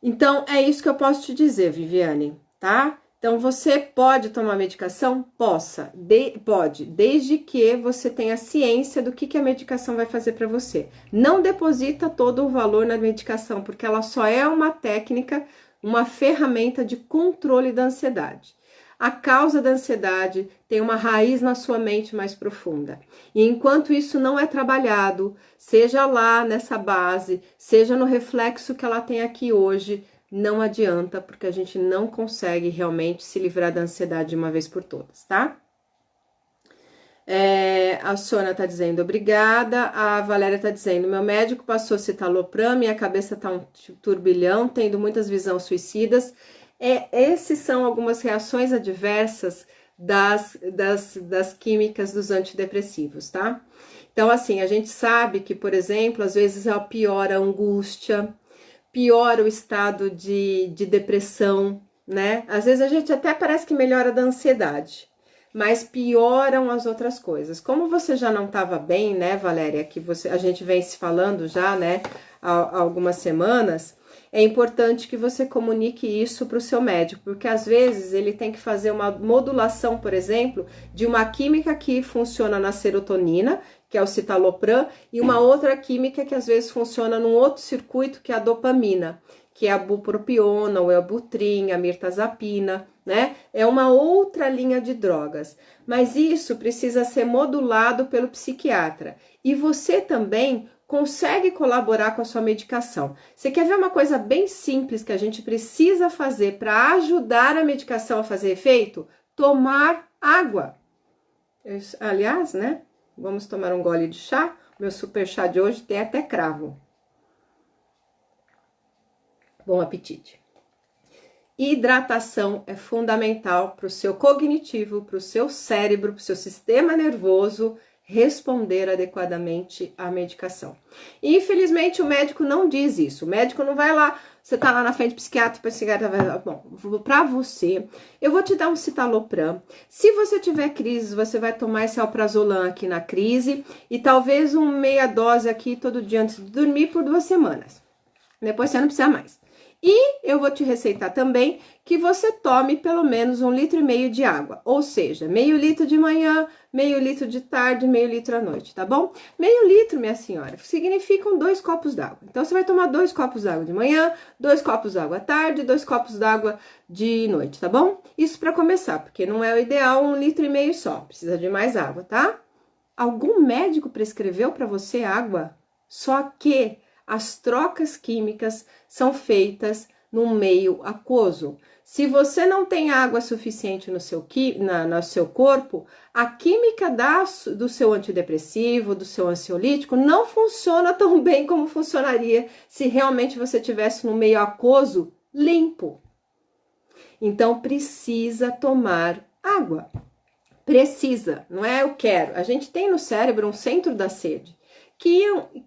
Então é isso que eu posso te dizer, Viviane, tá? Então, você pode tomar medicação? Pode, desde que você tenha ciência do que a medicação vai fazer para você. Não deposita todo o valor na medicação, porque ela só é uma técnica, uma ferramenta de controle da ansiedade. A causa da ansiedade tem uma raiz na sua mente mais profunda. E enquanto isso não é trabalhado, seja lá nessa base, seja no reflexo que ela tem aqui hoje, não adianta, porque a gente não consegue realmente se livrar da ansiedade de uma vez por todas, tá? A Sônia tá dizendo obrigada, a Valéria tá dizendo, meu médico passou citalopram, minha cabeça tá um turbilhão, tendo muitas visões suicidas. Esses são algumas reações adversas das químicas dos antidepressivos, tá? Então, assim, a gente sabe que, por exemplo, às vezes ela piora a angústia, piora o estado de depressão, né? Às vezes a gente até parece que melhora da ansiedade, mas pioram as outras coisas. Como você já não estava bem, né, Valéria, que a gente vem se falando já, né, há algumas semanas, é importante que você comunique isso para o seu médico, porque às vezes ele tem que fazer uma modulação, por exemplo, de uma química que funciona na serotonina, que é o citalopram, e uma outra química que às vezes funciona num outro circuito, que é a dopamina, que é a bupropiona, o Elbutrin, a mirtazapina, né? É uma outra linha de drogas. Mas isso precisa ser modulado pelo psiquiatra. E você também consegue colaborar com a sua medicação. Você quer ver uma coisa bem simples que a gente precisa fazer para ajudar a medicação a fazer efeito? Tomar água. Aliás, né? Vamos tomar um gole de chá. Meu super chá de hoje tem até cravo. Bom apetite. Hidratação é fundamental para o seu cognitivo, para o seu cérebro, para o seu sistema nervoso responder adequadamente à medicação. E, infelizmente, o médico não diz isso. O médico não vai lá, você tá lá na frente do psiquiatra, o psiquiatra vai lá, bom, para você, eu vou te dar um citalopram. Se você tiver crise, você vai tomar esse alprazolam aqui na crise e talvez uma meia dose aqui todo dia antes de dormir por 2 semanas. Depois você não precisa mais. E eu vou te receitar também que você tome pelo menos 1,5 litro de água, ou seja, meio litro de manhã, meio litro de tarde, meio litro à noite, tá bom? Meio litro, minha senhora, significam 2 copos d'água. Então, você vai tomar 2 copos d'água de manhã, 2 copos d'água à tarde, 2 copos d'água de noite, tá bom? Isso para começar, porque não é o ideal 1,5 litro só, precisa de mais água, tá? Algum médico prescreveu para você água? Só que as trocas químicas são feitas no meio aquoso. Se você não tem água suficiente no seu corpo, a química do seu antidepressivo, do seu ansiolítico, não funciona tão bem como funcionaria se realmente você tivesse no meio aquoso limpo. Então, precisa tomar água. Precisa, não é eu quero. A gente tem no cérebro um centro da sede.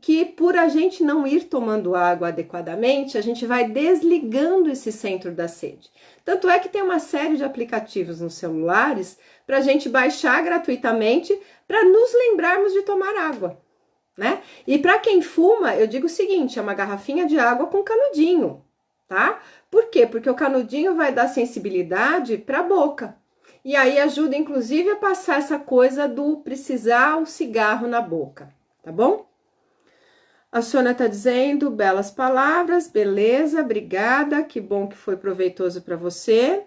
Que por a gente não ir tomando água adequadamente, a gente vai desligando esse centro da sede. Tanto é que tem uma série de aplicativos nos celulares para a gente baixar gratuitamente para nos lembrarmos de tomar água, né? E para quem fuma, eu digo o seguinte, é uma garrafinha de água com canudinho, tá? Por quê? Porque o canudinho vai dar sensibilidade para a boca. E aí ajuda, inclusive, a passar essa coisa do precisar o cigarro na boca. Tá bom? A Sônia tá dizendo, belas palavras, beleza, obrigada, que bom que foi proveitoso para você.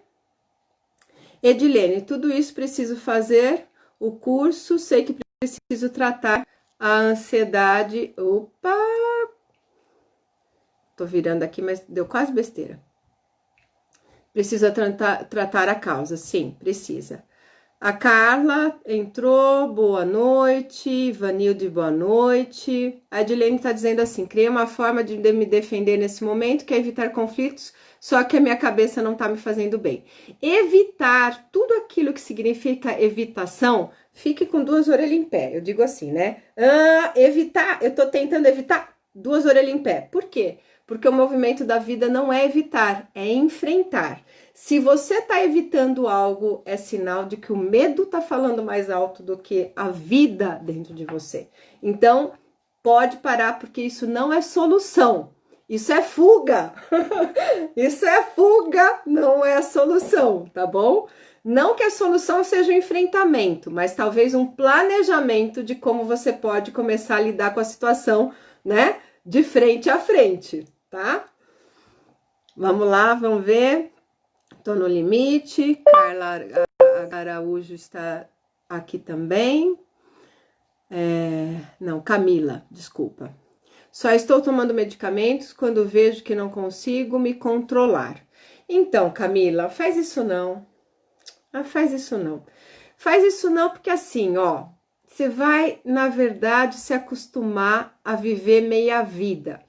Edilene, tudo isso preciso fazer o curso, sei que preciso tratar a ansiedade. Opa! Tô virando aqui, mas deu quase besteira. Precisa tratar a causa, sim, precisa. A Carla entrou, boa noite. Vanilde, boa noite. A Edilene está dizendo assim, criei uma forma de me defender nesse momento, que é evitar conflitos, só que a minha cabeça não está me fazendo bem. Evitar, tudo aquilo que significa evitação, fique com 2 orelhas em pé, eu digo assim, né? Evitar, eu tô tentando evitar 2 orelhas em pé. Por quê? Porque o movimento da vida não é evitar, é enfrentar. Se você está evitando algo, é sinal de que o medo está falando mais alto do que a vida dentro de você. Então, pode parar, porque isso não é solução. Isso é fuga. Isso é fuga, não é solução, tá bom? Não que a solução seja um enfrentamento, mas talvez um planejamento de como você pode começar a lidar com a situação, né? De frente a frente, tá? Vamos lá, vamos ver. Tô no limite. Carla Araújo está aqui também. Não, Camila, desculpa. Só estou tomando medicamentos quando vejo que não consigo me controlar. Então, Camila, faz isso não. Faz isso não. Faz isso não porque assim, ó, você vai, na verdade, se acostumar a viver meia vida.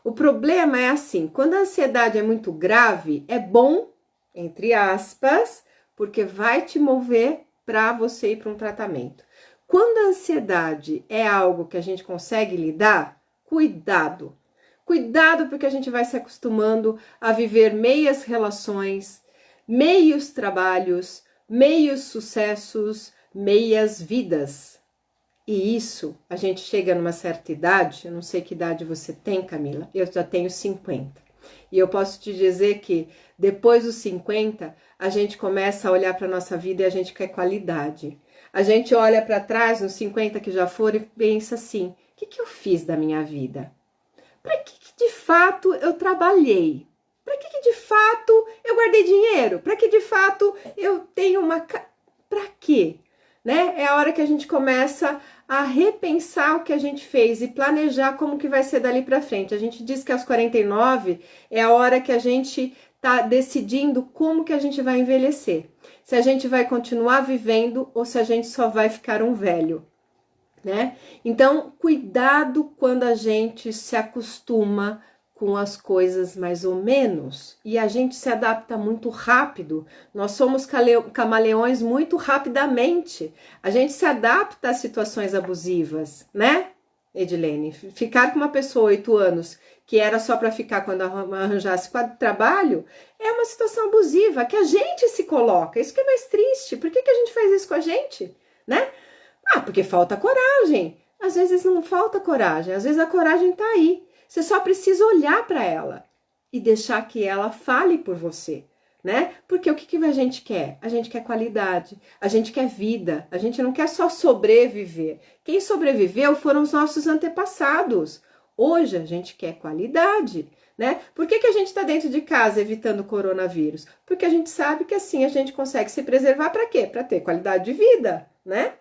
O problema é assim, quando a ansiedade é muito grave, é bom, entre aspas, porque vai te mover para você ir para um tratamento. Quando a ansiedade é algo que a gente consegue lidar, cuidado. Cuidado porque a gente vai se acostumando a viver meias relações, meios trabalhos, meios sucessos, meias vidas. E isso, a gente chega numa certa idade, eu não sei que idade você tem, Camila, eu já tenho 50. E eu posso te dizer que depois dos 50, a gente começa a olhar para a nossa vida e a gente quer qualidade. A gente olha para trás, nos 50 que já foram, e pensa assim, o que eu fiz da minha vida? Para que de fato eu trabalhei? Para que de fato eu guardei dinheiro? Para que de fato eu tenho uma... Para quê? Né? É a hora que a gente começa a repensar o que a gente fez e planejar como que vai ser dali para frente. A gente diz que aos 49 é a hora que a gente está decidindo como que a gente vai envelhecer. Se a gente vai continuar vivendo ou se a gente só vai ficar um velho, né? Então, cuidado quando a gente se acostuma com as coisas mais ou menos e a gente se adapta muito rápido. Nós somos camaleões muito rapidamente. A gente se adapta a situações abusivas, né, Edilene? Ficar com uma pessoa 8 anos que era só para ficar quando arranjasse trabalho é uma situação abusiva que a gente se coloca. Isso que é mais triste. Por que a gente faz isso com a gente, né? Porque falta coragem. Às vezes não falta coragem, às vezes a coragem tá aí. Você só precisa olhar para ela e deixar que ela fale por você, né? Porque o que a gente quer? A gente quer qualidade, a gente quer vida, a gente não quer só sobreviver. Quem sobreviveu foram os nossos antepassados. Hoje a gente quer qualidade, né? Por que a gente está dentro de casa evitando o coronavírus? Porque a gente sabe que assim a gente consegue se preservar para quê? Para ter qualidade de vida, né?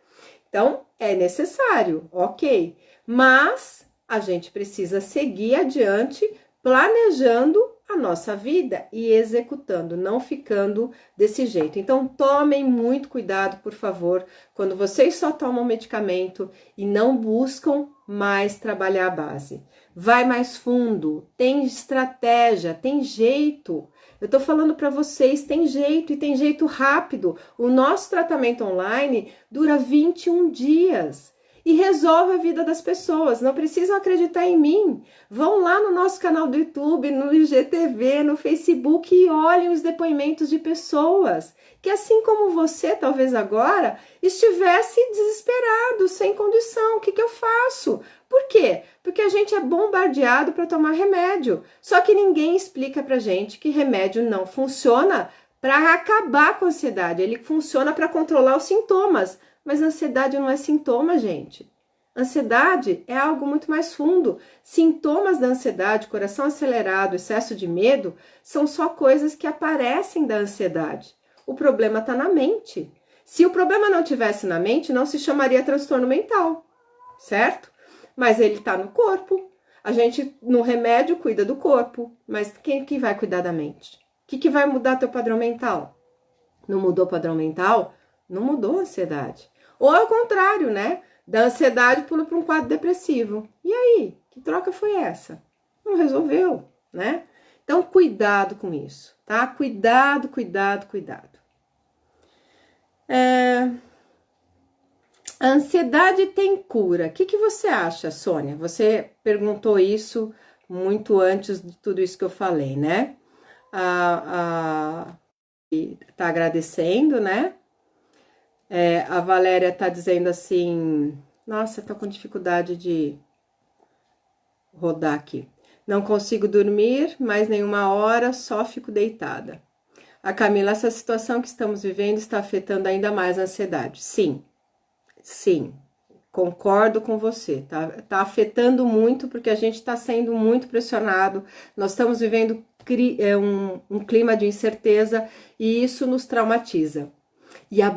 Então, é necessário, ok. Mas a gente precisa seguir adiante planejando a nossa vida e executando, não ficando desse jeito. Então, tomem muito cuidado, por favor, quando vocês só tomam medicamento e não buscam mais trabalhar a base. Vai mais fundo, tem estratégia, tem jeito. Eu tô falando para vocês, tem jeito e tem jeito rápido. O nosso tratamento online dura 21 dias e resolve a vida das pessoas. Não precisam acreditar em mim. Vão lá no nosso canal do YouTube, no IGTV, no Facebook e olhem os depoimentos de pessoas que, assim como você, talvez agora, estivesse desesperado, sem condição. O que eu faço? Por quê? Porque a gente é bombardeado para tomar remédio. Só que ninguém explica pra gente que remédio não funciona para acabar com a ansiedade. Ele funciona para controlar os sintomas. Mas ansiedade não é sintoma, gente. Ansiedade é algo muito mais fundo. Sintomas da ansiedade, coração acelerado, excesso de medo, são só coisas que aparecem da ansiedade. O problema está na mente. Se o problema não tivesse na mente, não se chamaria transtorno mental, certo? Mas ele está no corpo. A gente, no remédio, cuida do corpo. Mas quem que vai cuidar da mente? O que vai mudar teu padrão mental? Não mudou o padrão mental? Não mudou a ansiedade. Ou ao contrário, né? Da ansiedade pula para um quadro depressivo. E aí? Que troca foi essa? Não resolveu, né? Então, cuidado com isso, tá? Cuidado, cuidado, cuidado. A ansiedade tem cura. O que você acha, Sônia? Você perguntou isso muito antes de tudo isso que eu falei, né? Tá agradecendo, né? A Valéria tá dizendo assim, nossa, tô com dificuldade de rodar aqui. Não consigo dormir mais nenhuma hora, só fico deitada. A Camila, essa situação que estamos vivendo está afetando ainda mais a ansiedade. Sim, sim, concordo com você. Tá afetando muito porque a gente está sendo muito pressionado. Nós estamos vivendo um clima de incerteza e isso nos traumatiza. E a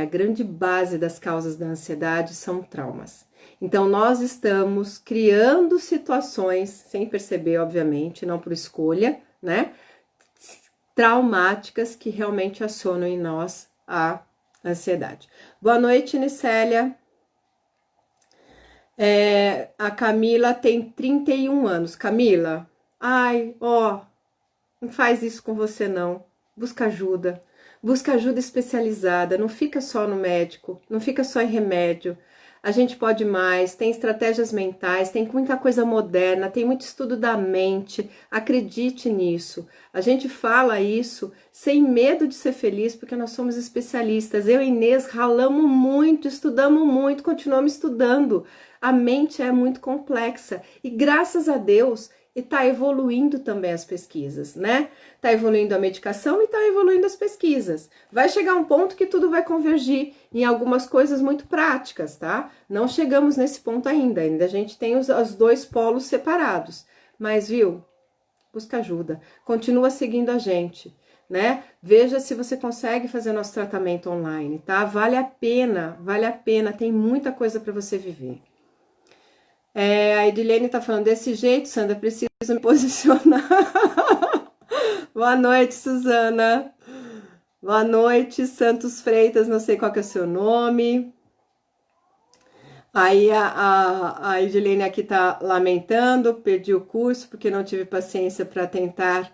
grande base das causas da ansiedade são traumas. Então, nós estamos criando situações, sem perceber, obviamente, não por escolha, né? Traumáticas que realmente acionam em nós a ansiedade. Boa noite, Nicélia. A Camila tem 31 anos. Camila, não faz isso com você não. Busca ajuda. Busca ajuda especializada. Não fica só no médico. Não fica só em remédio. A gente pode mais, tem estratégias mentais, tem muita coisa moderna, tem muito estudo da mente, acredite nisso. A gente fala isso sem medo de ser feliz, porque nós somos especialistas. Eu e Inês ralamos muito, estudamos muito, continuamos estudando. A mente é muito complexa e graças a Deus está evoluindo também as pesquisas, né? Está evoluindo a medicação e está evoluindo as pesquisas. Vai chegar um ponto que tudo vai convergir em algumas coisas muito práticas, tá? Não chegamos nesse ponto ainda a gente tem os dois polos separados. Mas, viu? Busca ajuda. Continua seguindo a gente, né? Veja se você consegue fazer nosso tratamento online, tá? Vale a pena, tem muita coisa para você viver. A Edilene tá falando desse jeito, Sandra, preciso me posicionar. Boa noite, Suzana. Boa noite, Santos Freitas, não sei qual que é o seu nome. Aí a Edilene aqui tá lamentando, perdi o curso porque não tive paciência para tentar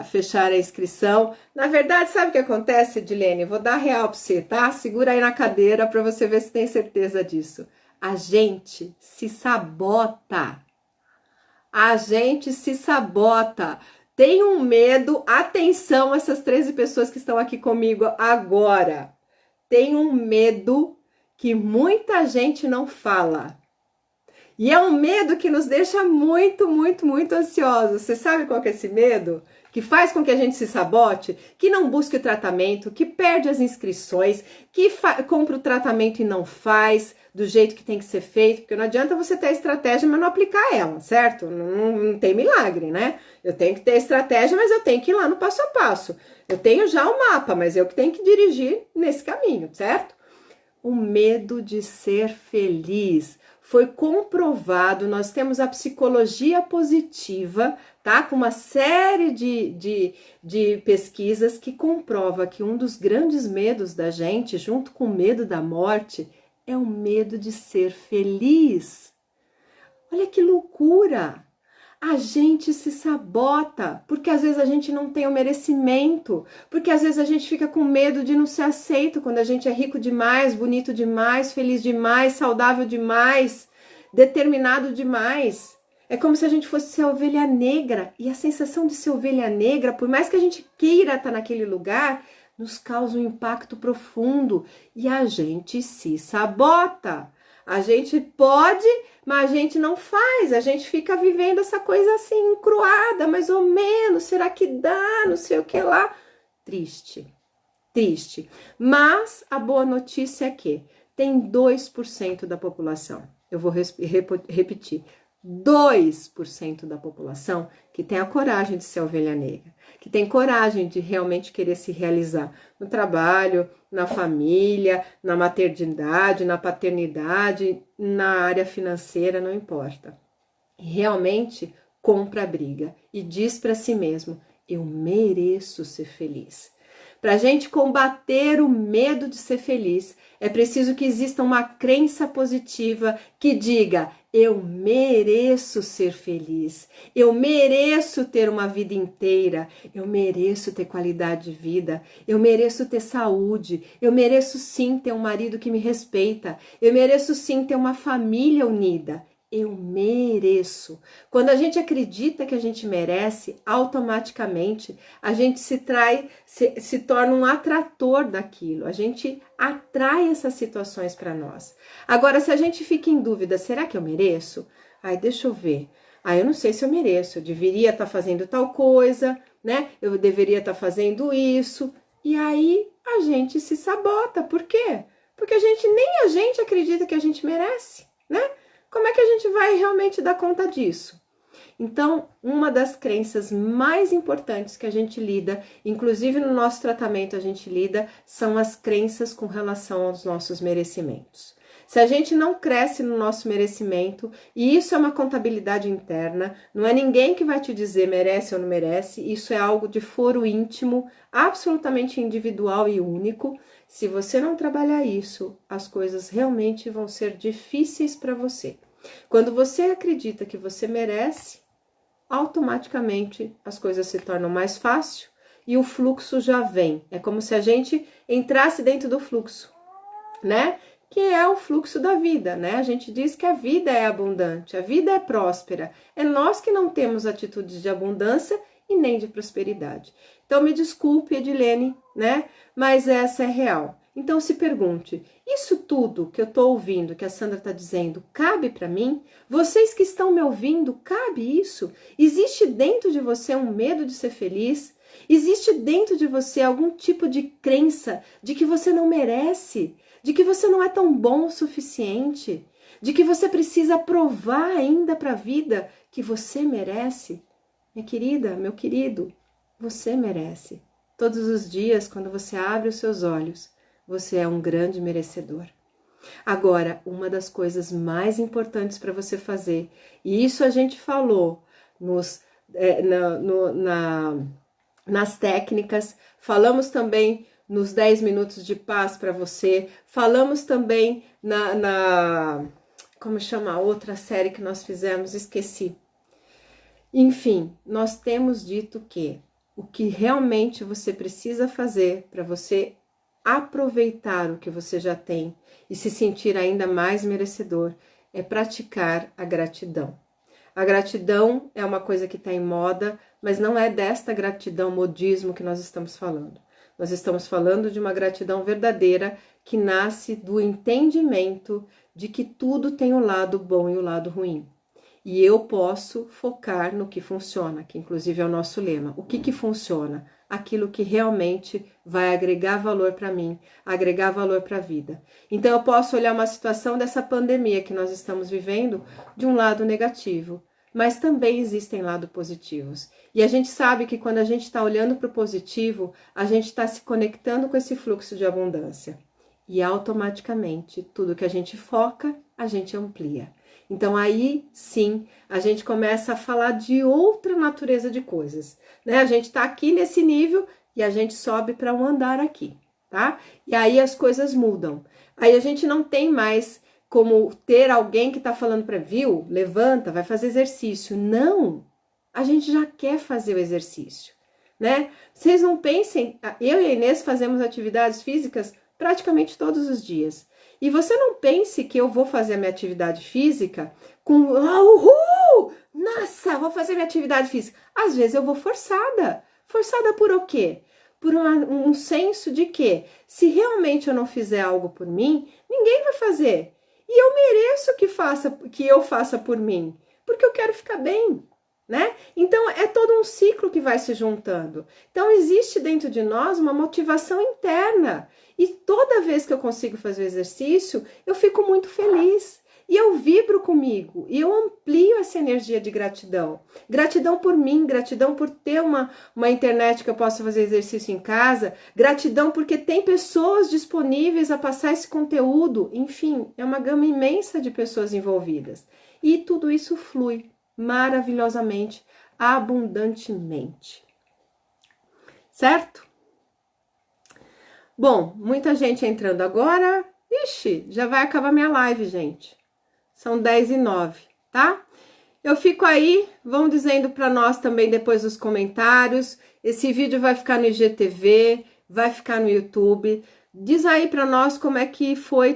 fechar a inscrição. Na verdade, sabe o que acontece, Edilene? Vou dar real para você, tá? Segura aí na cadeira para você ver se tem certeza disso. A gente se sabota. A gente se sabota. Tem um medo, atenção, essas 13 pessoas que estão aqui comigo agora. Tem um medo que muita gente não fala. E é um medo que nos deixa muito, muito, muito ansiosos. Você sabe qual que é esse medo? Que faz com que a gente se sabote, que não busque o tratamento, que perde as inscrições, que compra o tratamento e não faz do jeito que tem que ser feito, porque não adianta você ter a estratégia, mas não aplicar ela, certo? Não tem milagre, né? Eu tenho que ter a estratégia, mas eu tenho que ir lá no passo a passo. Eu tenho já o mapa, mas eu que tenho que dirigir nesse caminho, certo? O medo de ser feliz. Foi comprovado, nós temos a psicologia positiva, tá? Com uma série de pesquisas que comprova que um dos grandes medos da gente, junto com o medo da morte, é o medo de ser feliz. Olha que loucura! A gente se sabota, porque às vezes a gente não tem o merecimento, porque às vezes a gente fica com medo de não ser aceito quando a gente é rico demais, bonito demais, feliz demais, saudável demais, determinado demais. É como se a gente fosse ser a ovelha negra, e a sensação de ser ovelha negra, por mais que a gente queira estar naquele lugar, nos causa um impacto profundo e a gente se sabota. A gente pode, mas a gente não faz, a gente fica vivendo essa coisa assim, encruada, mais ou menos, será que dá, não sei o que lá. Triste, triste. Mas a boa notícia é que tem 2% da população, eu vou repetir, 2% da população que tem a coragem de ser ovelha negra, que tem coragem de realmente querer se realizar no trabalho, na família, na maternidade, na paternidade, na área financeira, não importa. Realmente compra a briga e diz para si mesmo, eu mereço ser feliz. Para a gente combater o medo de ser feliz, é preciso que exista uma crença positiva que diga, eu mereço ser feliz, eu mereço ter uma vida inteira, eu mereço ter qualidade de vida, eu mereço ter saúde, eu mereço sim ter um marido que me respeita, eu mereço sim ter uma família unida, eu mereço. Quando a gente acredita que a gente merece, automaticamente a gente se torna um atrator daquilo. A gente atrai essas situações para nós. Agora, se a gente fica em dúvida, será que eu mereço? Ai, deixa eu ver. Eu não sei se eu mereço. Eu deveria estar fazendo tal coisa, né? Eu deveria estar fazendo isso. E aí a gente se sabota. Por quê? Porque nem a gente acredita que a gente merece, né? Como é que a gente vai realmente dar conta disso? Então, uma das crenças mais importantes que a gente lida, inclusive no nosso tratamento a gente lida, são as crenças com relação aos nossos merecimentos. Se a gente não cresce no nosso merecimento, e isso é uma contabilidade interna, não é ninguém que vai te dizer merece ou não merece, isso é algo de foro íntimo, absolutamente individual e único. Se você não trabalhar isso, as coisas realmente vão ser difíceis para você. Quando você acredita que você merece, automaticamente as coisas se tornam mais fáceis e o fluxo já vem. É como se a gente entrasse dentro do fluxo, né? Que é o fluxo da vida, né? A gente diz que a vida é abundante, a vida é próspera. É nós que não temos atitudes de abundância e nem de prosperidade. Então, me desculpe, Edilene, né? Mas essa é real. Então, se pergunte, isso tudo que eu estou ouvindo, que a Sandra está dizendo, cabe para mim? Vocês que estão me ouvindo, cabe isso? Existe dentro de você um medo de ser feliz? Existe dentro de você algum tipo de crença de que você não merece? De que você não é tão bom o suficiente? De que você precisa provar ainda para a vida que você merece? Minha querida, meu querido, você merece. Todos os dias, quando você abre os seus olhos, você é um grande merecedor. Agora, uma das coisas mais importantes para você fazer, e isso a gente falou nas técnicas, falamos também nos 10 minutos de paz para você, falamos também como chama a outra série que nós fizemos? Esqueci. Enfim, nós temos dito que o que realmente você precisa fazer para você aproveitar o que você já tem e se sentir ainda mais merecedor é praticar a gratidão. A gratidão é uma coisa que está em moda, mas não é desta gratidão modismo que nós estamos falando. Nós estamos falando de uma gratidão verdadeira que nasce do entendimento de que tudo tem o lado bom e o lado ruim. E eu posso focar no que funciona, que inclusive é o nosso lema. O que funciona? Aquilo que realmente vai agregar valor para mim, agregar valor para a vida. Então eu posso olhar uma situação dessa pandemia que nós estamos vivendo de um lado negativo, mas também existem lados positivos. E a gente sabe que quando a gente está olhando para o positivo, a gente está se conectando com esse fluxo de abundância. E automaticamente, tudo que a gente foca, a gente amplia. Então aí sim, a gente começa a falar de outra natureza de coisas, né? A gente está aqui nesse nível e a gente sobe para um andar aqui, tá? E aí as coisas mudam. Aí a gente não tem mais como ter alguém que está falando para, viu, levanta, vai fazer exercício. Não, a gente já quer fazer o exercício, né? Vocês não pensem, eu e a Inês fazemos atividades físicas praticamente todos os dias. E você não pense que eu vou fazer a minha atividade física com uhul! Nossa, vou fazer minha atividade física. Às vezes eu vou forçada. Forçada por o quê? Por um senso de que se realmente eu não fizer algo por mim, ninguém vai fazer. E eu mereço que eu faça por mim, porque eu quero ficar bem, né? Então é todo um ciclo que vai se juntando. Então existe dentro de nós uma motivação interna. E toda vez que eu consigo fazer o exercício, eu fico muito feliz. E eu vibro comigo. E eu amplio essa energia de gratidão. Gratidão por mim, gratidão por ter uma internet que eu possa fazer exercício em casa. Gratidão porque tem pessoas disponíveis a passar esse conteúdo. Enfim, é uma gama imensa de pessoas envolvidas. E tudo isso flui maravilhosamente, abundantemente. Certo? Bom, muita gente entrando agora. Ixi, já vai acabar minha live, gente. São 10h09, tá? Eu fico aí, vão dizendo para nós também depois nos comentários. Esse vídeo vai ficar no IGTV, vai ficar no YouTube. Diz aí para nós como é que foi